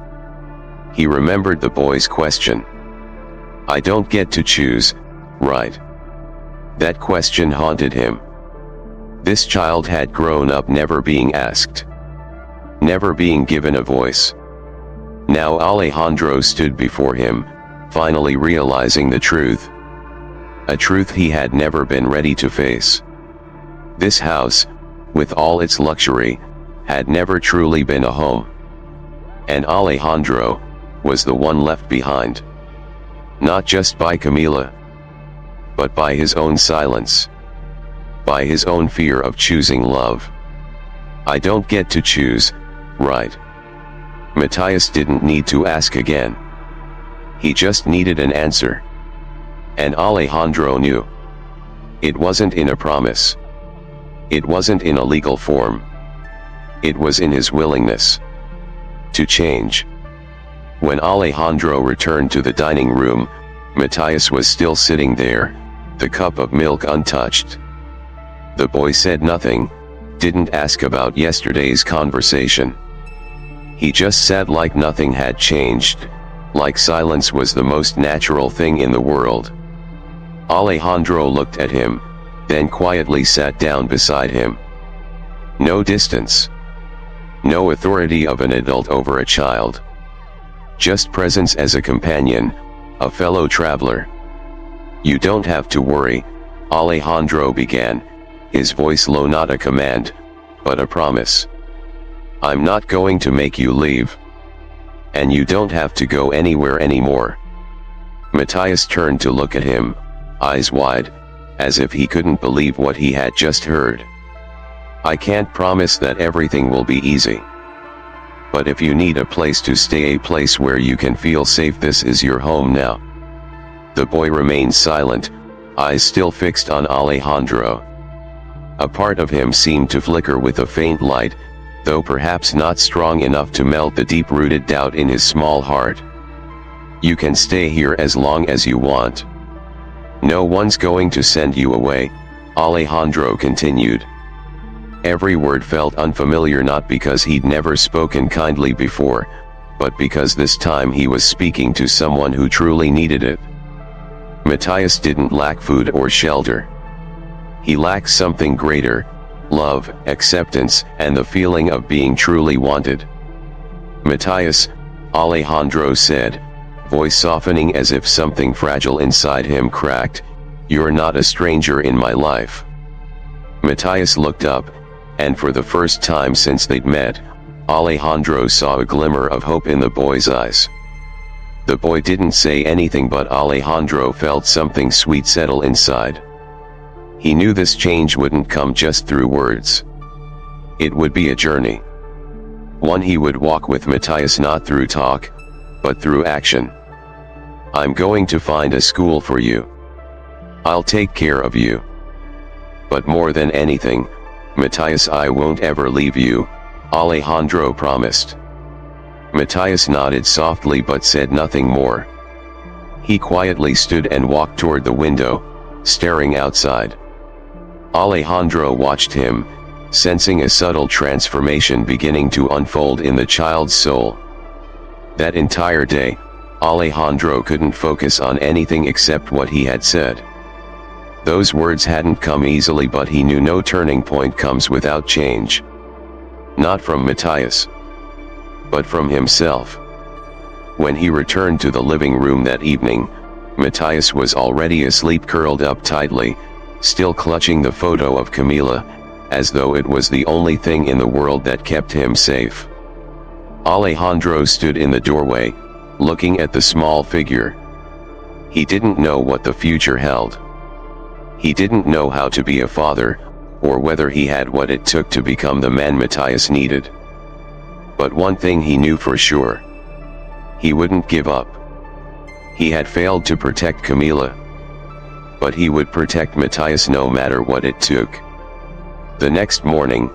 He remembered the boy's question. I don't get to choose, right? That question haunted him. This child had grown up never being asked. Never being given a voice. Now Alejandro stood before him, finally realizing the truth. A truth he had never been ready to face. This house, with all its luxury, had never truly been a home. And Alejandro was the one left behind. Not just by Camila, but by his own silence. By his own fear of choosing love. I don't get to choose, right? Matthias didn't need to ask again. He just needed an answer. And Alejandro knew. It wasn't in a promise. It wasn't in a legal form. It was in his willingness to change. When Alejandro returned to the dining room, Matthias was still sitting there, the cup of milk untouched. The boy said nothing, didn't ask about yesterday's conversation. He just sat like nothing had changed, like silence was the most natural thing in the world. Alejandro looked at him, then quietly sat down beside him. No distance. No authority of an adult over a child. Just presence as a companion, a fellow traveler. You don't have to worry, Alejandro began, his voice low, not a command, but a promise. I'm not going to make you leave. And you don't have to go anywhere anymore. Matthias turned to look at him, eyes wide, as if he couldn't believe what he had just heard. I can't promise that everything will be easy. But if you need a place to stay, a place where you can feel safe, this is your home now. The boy remained silent, eyes still fixed on Alejandro. A part of him seemed to flicker with a faint light, though perhaps not strong enough to melt the deep-rooted doubt in his small heart. You can stay here as long as you want. No one's going to send you away, Alejandro continued. Every word felt unfamiliar, not because he'd never spoken kindly before, but because this time he was speaking to someone who truly needed it. Matthias didn't lack food or shelter. He lacked something greater: love, acceptance, and the feeling of being truly wanted. Matthias, Alejandro said, voice softening as if something fragile inside him cracked, you're not a stranger in my life. Matthias looked up, and for the first time since they'd met, Alejandro saw a glimmer of hope in the boy's eyes. The boy didn't say anything, but Alejandro felt something sweet settle inside. He knew this change wouldn't come just through words. It would be a journey. One he would walk with Matthias, not through talk, but through action. I'm going to find a school for you. I'll take care of you. But more than anything, Matthias, I won't ever leave you, Alejandro promised. Matthias nodded softly but said nothing more. He quietly stood and walked toward the window, staring outside. Alejandro watched him, sensing a subtle transformation beginning to unfold in the child's soul. That entire day, Alejandro couldn't focus on anything except what he had said. Those words hadn't come easily, but he knew no turning point comes without change. Not from Matthias, but from himself. When he returned to the living room that evening, Matthias was already asleep, curled up tightly, still clutching the photo of Camila, as though it was the only thing in the world that kept him safe. Alejandro stood in the doorway, looking at the small figure. He didn't know what the future held. He didn't know how to be a father, or whether he had what it took to become the man Matthias needed. But one thing he knew for sure: he wouldn't give up. He had failed to protect Camila, but he would protect Matthias no matter what it took. The next morning,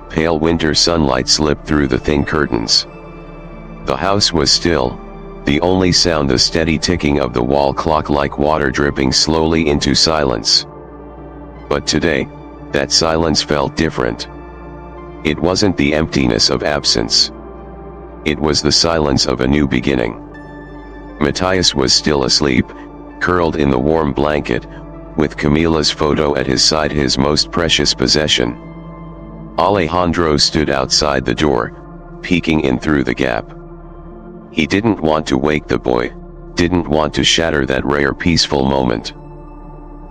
pale winter sunlight slipped through the thin curtains. The house was still, the only sound the steady ticking of the wall clock, like water dripping slowly into silence. But today, that silence felt different. It wasn't the emptiness of absence. It was the silence of a new beginning. Matthias was still asleep, curled in the warm blanket, with Camila's photo at his side, his most precious possession. Alejandro stood outside the door, peeking in through the gap. He didn't want to wake the boy, didn't want to shatter that rare peaceful moment.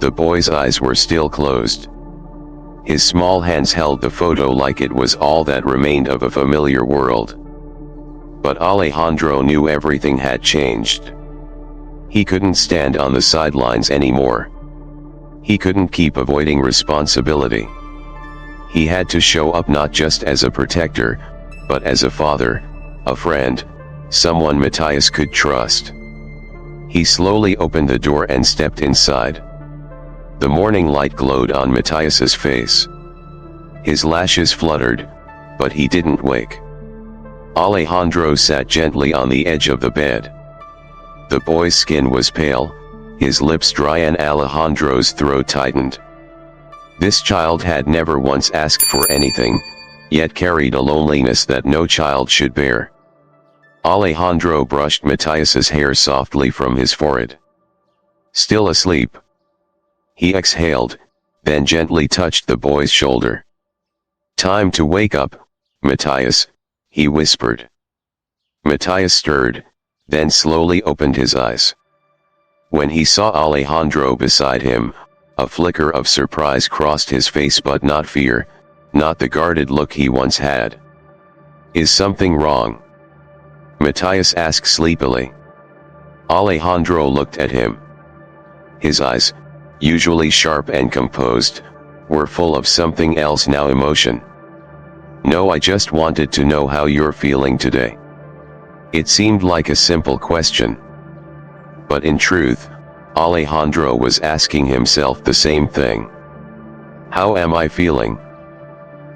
The boy's eyes were still closed. His small hands held the photo like it was all that remained of a familiar world. But Alejandro knew everything had changed. He couldn't stand on the sidelines anymore. He couldn't keep avoiding responsibility. He had to show up, not just as a protector, but as a father, a friend, someone Matthias could trust. He slowly opened the door and stepped inside. The morning light glowed on Matthias's face. His lashes fluttered, but he didn't wake. Alejandro sat gently on the edge of the bed. The boy's skin was pale, his lips dry, and Alejandro's throat tightened. This child had never once asked for anything, yet carried a loneliness that no child should bear. Alejandro brushed Matthias's hair softly from his forehead. Still asleep? He exhaled, then gently touched the boy's shoulder. "Time to wake up, Matthias," he whispered. Matthias stirred, then slowly opened his eyes. When he saw Alejandro beside him, a flicker of surprise crossed his face, but not fear, not the guarded look he once had. "Is something wrong?" Matthias asked sleepily. Alejandro looked at him. His eyes, usually sharp and composed, were full of something else now, emotion. "No, I just wanted to know how you're feeling today." It seemed like a simple question. But in truth, Alejandro was asking himself the same thing. How am I feeling?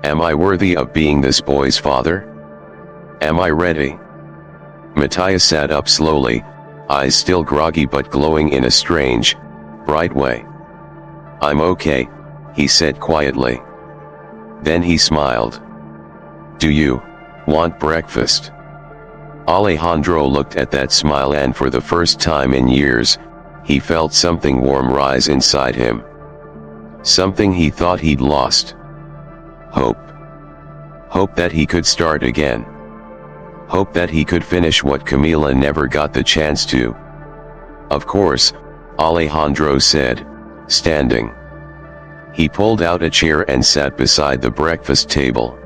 Am I worthy of being this boy's father? Am I ready? Matthias sat up slowly, eyes still groggy but glowing in a strange, bright way. "I'm okay," he said quietly. Then he smiled. "Do you want breakfast?" Alejandro looked at that smile, and for the first time in years, he felt something warm rise inside him. Something he thought he'd lost. Hope. Hope that he could start again. Hope that he could finish what Camila never got the chance to. "Of course," Alejandro said, standing. He pulled out a chair and sat beside the breakfast table.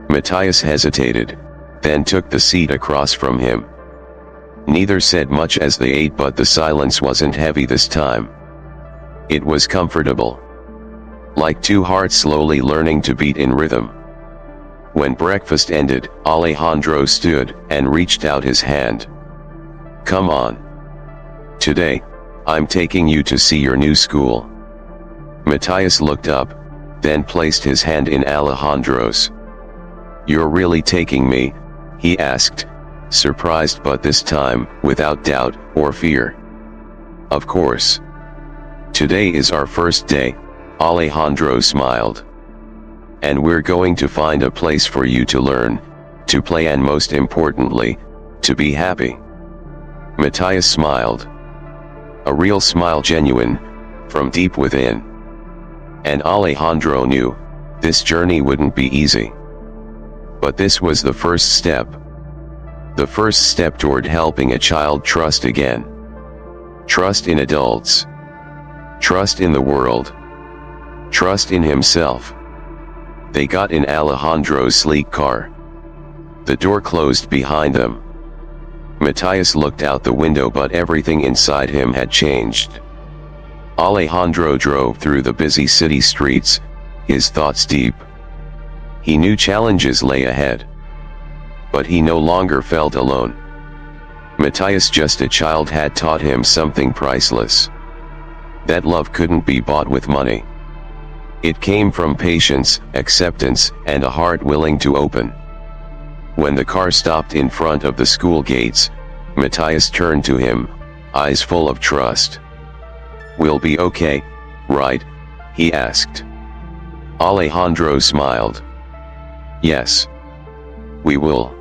Matthias hesitated, then took the seat across from him. Neither said much as they ate, but the silence wasn't heavy this time. It was comfortable. Like two hearts slowly learning to beat in rhythm. When breakfast ended, Alejandro stood and reached out his hand. "Come on. Today, I'm taking you to see your new school." Matthias looked up, then placed his hand in Alejandro's. "You're really taking me?" he asked, surprised but this time without doubt or fear. "Of course. Today is our first day," Alejandro smiled. and we're going to find a place for you to learn, to play, and most importantly, to be happy." Matthias smiled. A real smile, genuine, from deep within. And Alejandro knew, this journey wouldn't be easy. But this was the first step. The first step toward helping a child trust again. Trust in adults. Trust in the world. Trust in himself. They got in Alejandro's sleek car. The door closed behind them. Matthias looked out the window, but everything inside him had changed. Alejandro drove through the busy city streets, his thoughts deep. He knew challenges lay ahead. But he no longer felt alone. Matthias, just a child, had taught him something priceless. That love couldn't be bought with money. It came from patience, acceptance, and a heart willing to open. When the car stopped in front of the school gates, Matthias turned to him, eyes full of trust. "We'll be okay, right?" he asked. Alejandro smiled. "Yes. We will."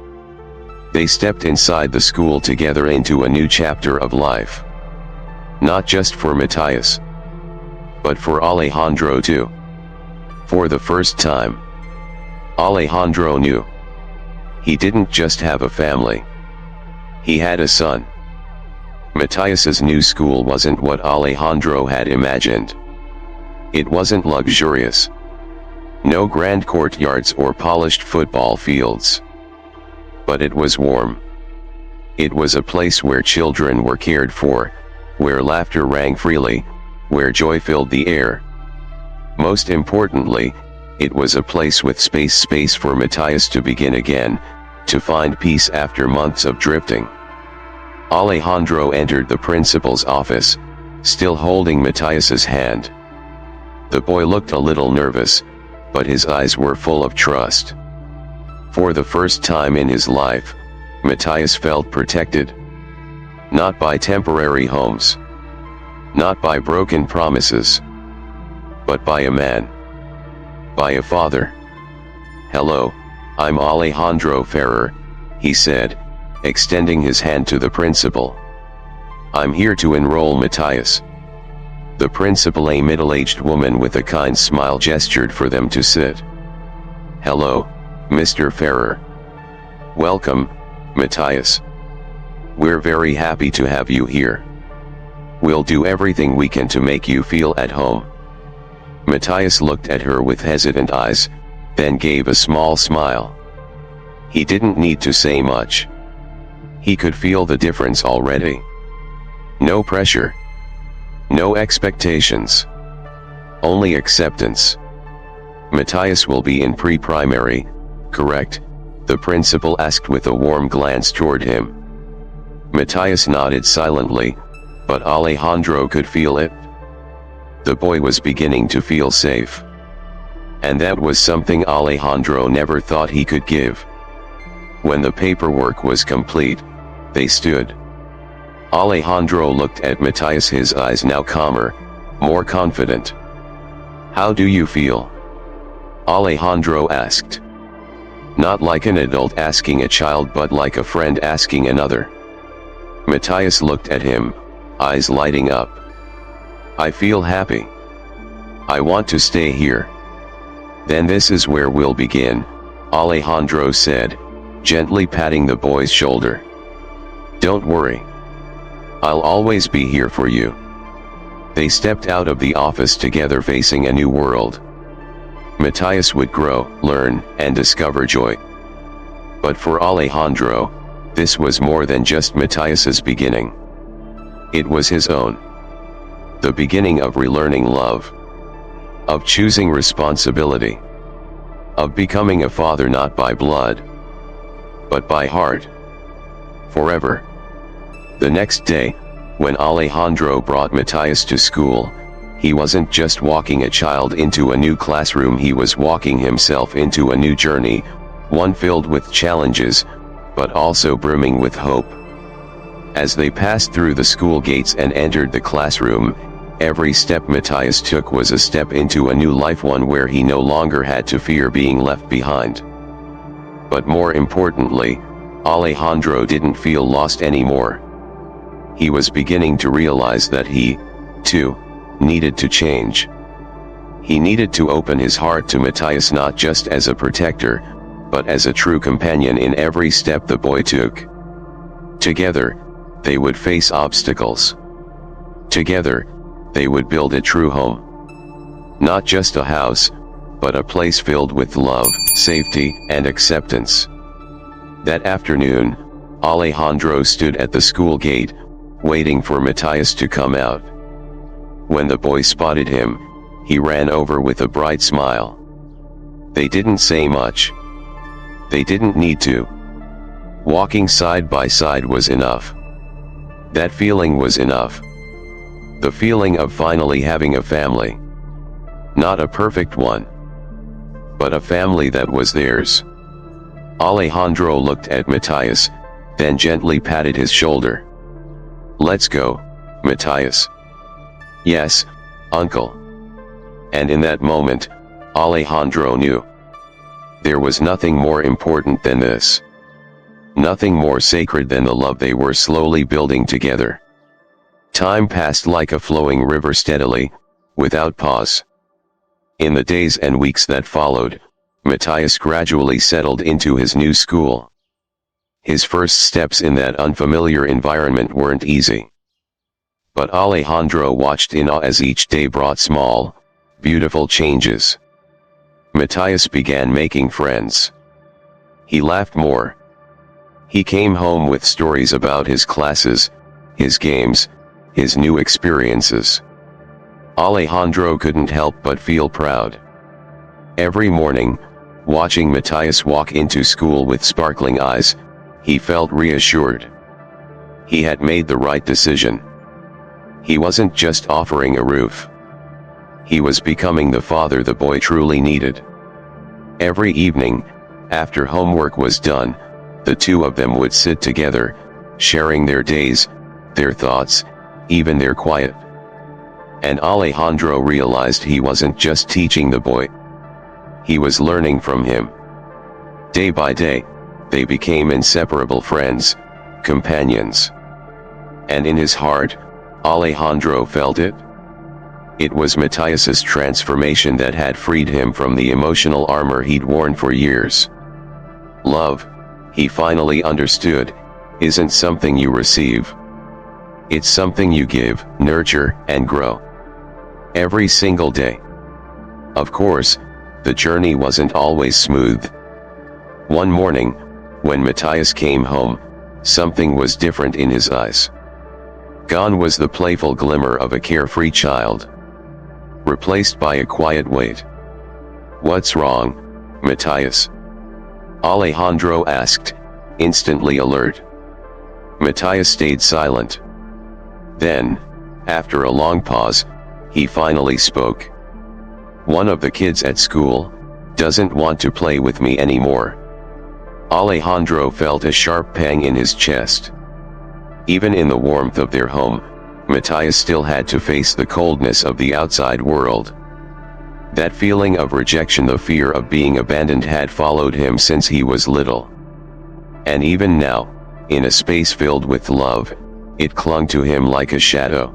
They stepped inside the school together, into a new chapter of life. Not just for Matthias, but for Alejandro too. For the first time, Alejandro knew. He didn't just have a family. He had a son. Matthias's new school wasn't what Alejandro had imagined. It wasn't luxurious. No grand courtyards or polished football fields. But it was warm. It was a place where children were cared for, where laughter rang freely, where joy filled the air. Most importantly, it was a place with space for Matthias to begin again, to find peace after months of drifting. Alejandro entered the principal's office, still holding Matthias's hand. The boy looked a little nervous, but his eyes were full of trust. For the first time in his life, Matthias felt protected. Not by temporary homes. Not by broken promises. But by a man. By a father. "Hello, I'm Alejandro Ferrer," he said, extending his hand to the principal. "I'm here to enroll Matthias." The principal, a middle-aged woman with a kind smile, gestured for them to sit. "Hello, Mr. Ferrer. Welcome, Matthias. We're very happy to have you here. We'll do everything we can to make you feel at home." Matthias looked at her with hesitant eyes, then gave a small smile. He didn't need to say much. He could feel the difference already. No pressure. No expectations. Only acceptance. "Matthias will be in pre-primary, correct?" the principal asked with a warm glance toward him. Matthias nodded silently, but Alejandro could feel it. The boy was beginning to feel safe. And that was something Alejandro never thought he could give. When the paperwork was complete, they stood. Alejandro looked at Matthias, his eyes now calmer, more confident. "How do you feel?" Alejandro asked. Not like an adult asking a child, but like a friend asking another. Matthias looked at him, eyes lighting up. "I feel happy. I want to stay here." "Then this is where we'll begin," Alejandro said, gently patting the boy's shoulder. "Don't worry. I'll always be here for you." They stepped out of the office together, facing a new world. Matthias would grow, learn, and discover joy. But for Alejandro, this was more than just Matthias's beginning. It was his own. The beginning of relearning love. Of choosing responsibility. Of becoming a father not by blood, but by heart. Forever. The next day, when Alejandro brought Matthias to school, he wasn't just walking a child into a new classroom, he was walking himself into a new journey, one filled with challenges, but also brimming with hope. As they passed through the school gates and entered the classroom, every step Matthias took was a step into a new life, one where he no longer had to fear being left behind. But more importantly, Alejandro didn't feel lost anymore. He was beginning to realize that he, too, needed to change. He needed to open his heart to Matthias not just as a protector, but as a true companion in every step the boy took. Together, they would face obstacles. Together, they would build a true home. Not just a house, but a place filled with love, safety, and acceptance. That afternoon, Alejandro stood at the school gate, waiting for Matthias to come out. When the boy spotted him, he ran over with a bright smile. They didn't say much. They didn't need to. Walking side by side was enough. That feeling was enough. The feeling of finally having a family. Not a perfect one, but a family that was theirs. Alejandro looked at Matthias, then gently patted his shoulder. "Let's go, Matthias." "Yes, uncle." And in that moment, Alejandro knew. There was nothing more important than this. Nothing more sacred than the love they were slowly building together. Time passed like a flowing river steadily, without pause. In the days and weeks that followed, Matthias gradually settled into his new school. His first steps in that unfamiliar environment weren't easy. But Alejandro watched in awe as each day brought small, beautiful changes. Matthias began making friends. He laughed more. He came home with stories about his classes, his games, his new experiences. Alejandro couldn't help but feel proud. Every morning, watching Matthias walk into school with sparkling eyes, he felt reassured. He had made the right decision. He wasn't just offering a roof. He was becoming the father the boy truly needed. Every evening, after homework was done, the two of them would sit together, sharing their days, their thoughts, even their quiet. And Alejandro realized he wasn't just teaching the boy. He was learning from him. Day by day, they became inseparable friends, companions. And in his heart, Alejandro felt it. It was Matthias's transformation that had freed him from the emotional armor he'd worn for years. Love, he finally understood, isn't something you receive. It's something you give, nurture, and grow. Every single day. Of course, the journey wasn't always smooth. One morning, when Matthias came home, something was different in his eyes. Gone was the playful glimmer of a carefree child. Replaced by a quiet weight. "What's wrong, Matthias?" Alejandro asked, instantly alert. Matthias stayed silent. Then, after a long pause, he finally spoke. "One of the kids at school doesn't want to play with me anymore." Alejandro felt a sharp pang in his chest. Even in the warmth of their home, Matthias still had to face the coldness of the outside world. That feeling of rejection, the fear of being abandoned, had followed him since he was little. And even now, in a space filled with love, it clung to him like a shadow.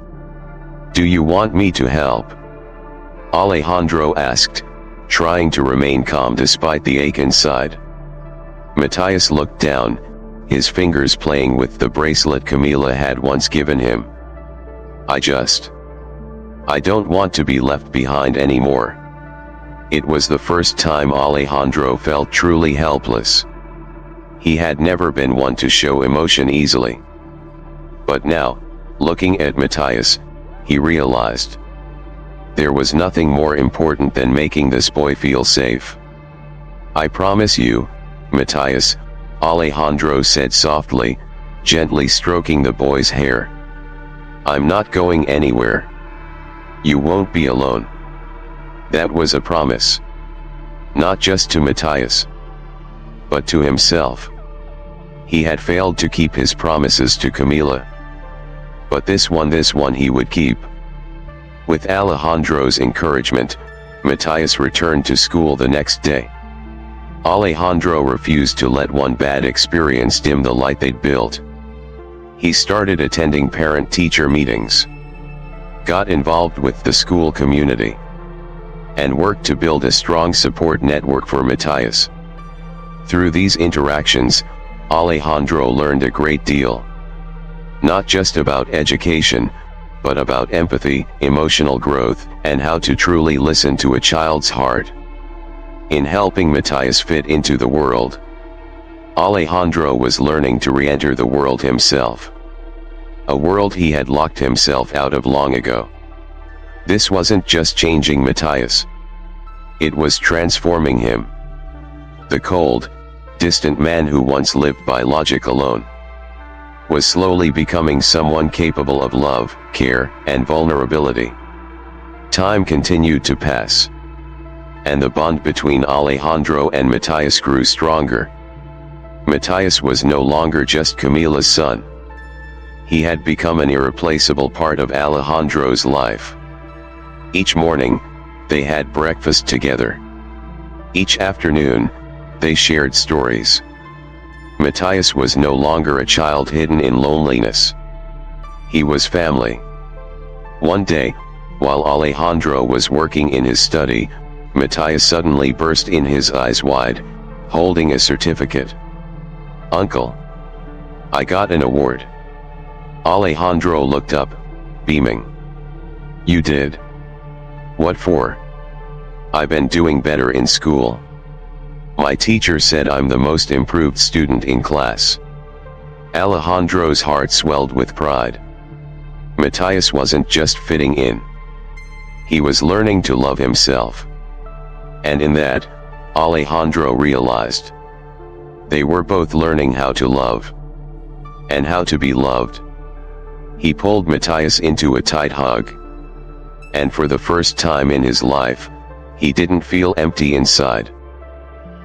"Do you want me to help?" Alejandro asked, trying to remain calm despite the ache inside. Matthias looked down, his fingers playing with the bracelet Camila had once given him. I don't want to be left behind anymore." It was the first time Alejandro felt truly helpless. He had never been one to show emotion easily. But now, looking at Matthias, he realized there was nothing more important than making this boy feel safe. "I promise you, Matthias," Alejandro said softly, gently stroking the boy's hair. "I'm not going anywhere. You won't be alone." That was a promise. Not just to Matthias, but to himself. He had failed to keep his promises to Camila. But this one he would keep. With Alejandro's encouragement, Matthias returned to school the next day. Alejandro refused to let one bad experience dim the light they'd built. He started attending parent-teacher meetings, got involved with the school community, and worked to build a strong support network for Matthias. Through these interactions, Alejandro learned a great deal. Not just about education, but about empathy, emotional growth, and how to truly listen to a child's heart. In helping Matthias fit into the world, Alejandro was learning to re-enter the world himself. A world he had locked himself out of long ago. This wasn't just changing Matthias. It was transforming him. The cold, distant man who once lived by logic alone was slowly becoming someone capable of love, care, and vulnerability. Time continued to pass, and the bond between Alejandro and Matthias grew stronger. Matthias was no longer just Camila's son. He had become an irreplaceable part of Alejandro's life. Each morning, they had breakfast together. Each afternoon, they shared stories. Matthias was no longer a child hidden in loneliness. He was family. One day, while Alejandro was working in his study, Matthias suddenly burst in, his eyes wide, holding a certificate. "Uncle, I got an award." Alejandro looked up, beaming. "You did? What for?" "I've been doing better in school. My teacher said I'm the most improved student in class." Alejandro's heart swelled with pride. Matthias wasn't just fitting in. He was learning to love himself. And in that, Alejandro realized, they were both learning how to love and how to be loved. He pulled Matthias into a tight hug. And for the first time in his life, he didn't feel empty inside.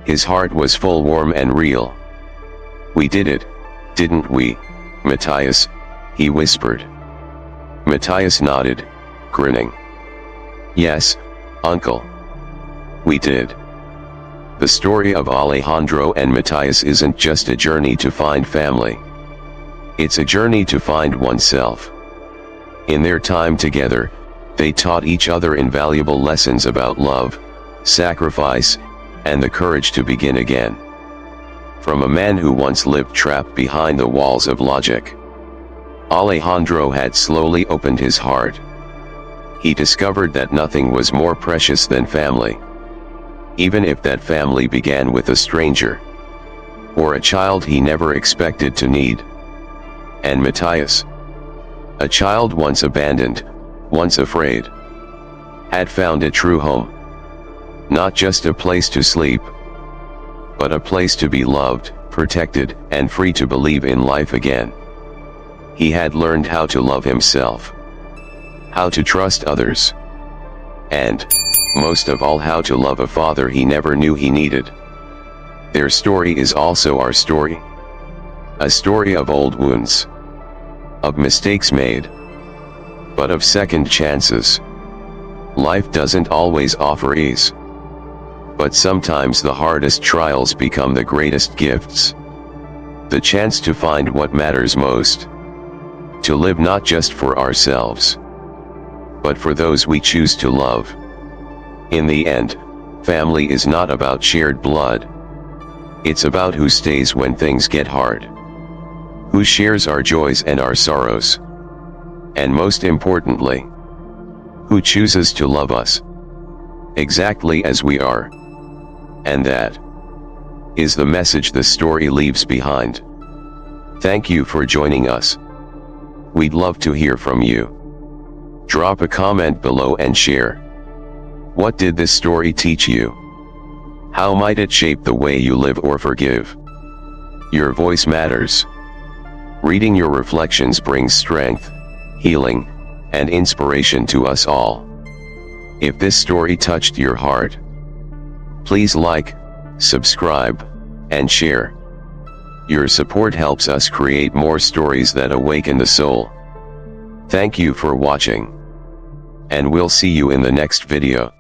His heart was full, warm and real. "We did it, didn't we, Matthias?" he whispered. Matthias nodded, grinning. "Yes, uncle. We did." The story of Alejandro and Matthias isn't just a journey to find family. It's a journey to find oneself. In their time together, they taught each other invaluable lessons about love, sacrifice, and the courage to begin again. From a man who once lived trapped behind the walls of logic, Alejandro had slowly opened his heart. He discovered that nothing was more precious than family, even if that family began with a stranger, or a child he never expected to need. And Matthias, a child once abandoned, once afraid, had found a true home. Not just a place to sleep, but a place to be loved, protected, and free to believe in life again. He had learned how to love himself, how to trust others, and, most of all, how to love a father he never knew he needed. Their story is also our story. A story of old wounds, of mistakes made, but of second chances. Life doesn't always offer ease, but sometimes the hardest trials become the greatest gifts. The chance to find what matters most. To live not just for ourselves, but for those we choose to love. In the end, family is not about shared blood. It's about who stays when things get hard, who shares our joys and our sorrows, and most importantly, who chooses to love us exactly as we are. And that is the message the story leaves behind. Thank you for joining us. We'd love to hear from you. Drop a comment below and share. What did this story teach you? How might it shape the way you live or forgive? Your voice matters. Reading your reflections brings strength, healing, and inspiration to us all. If this story touched your heart, please like, subscribe, and share. Your support helps us create more stories that awaken the soul. Thank you for watching. and we'll see you in the next video.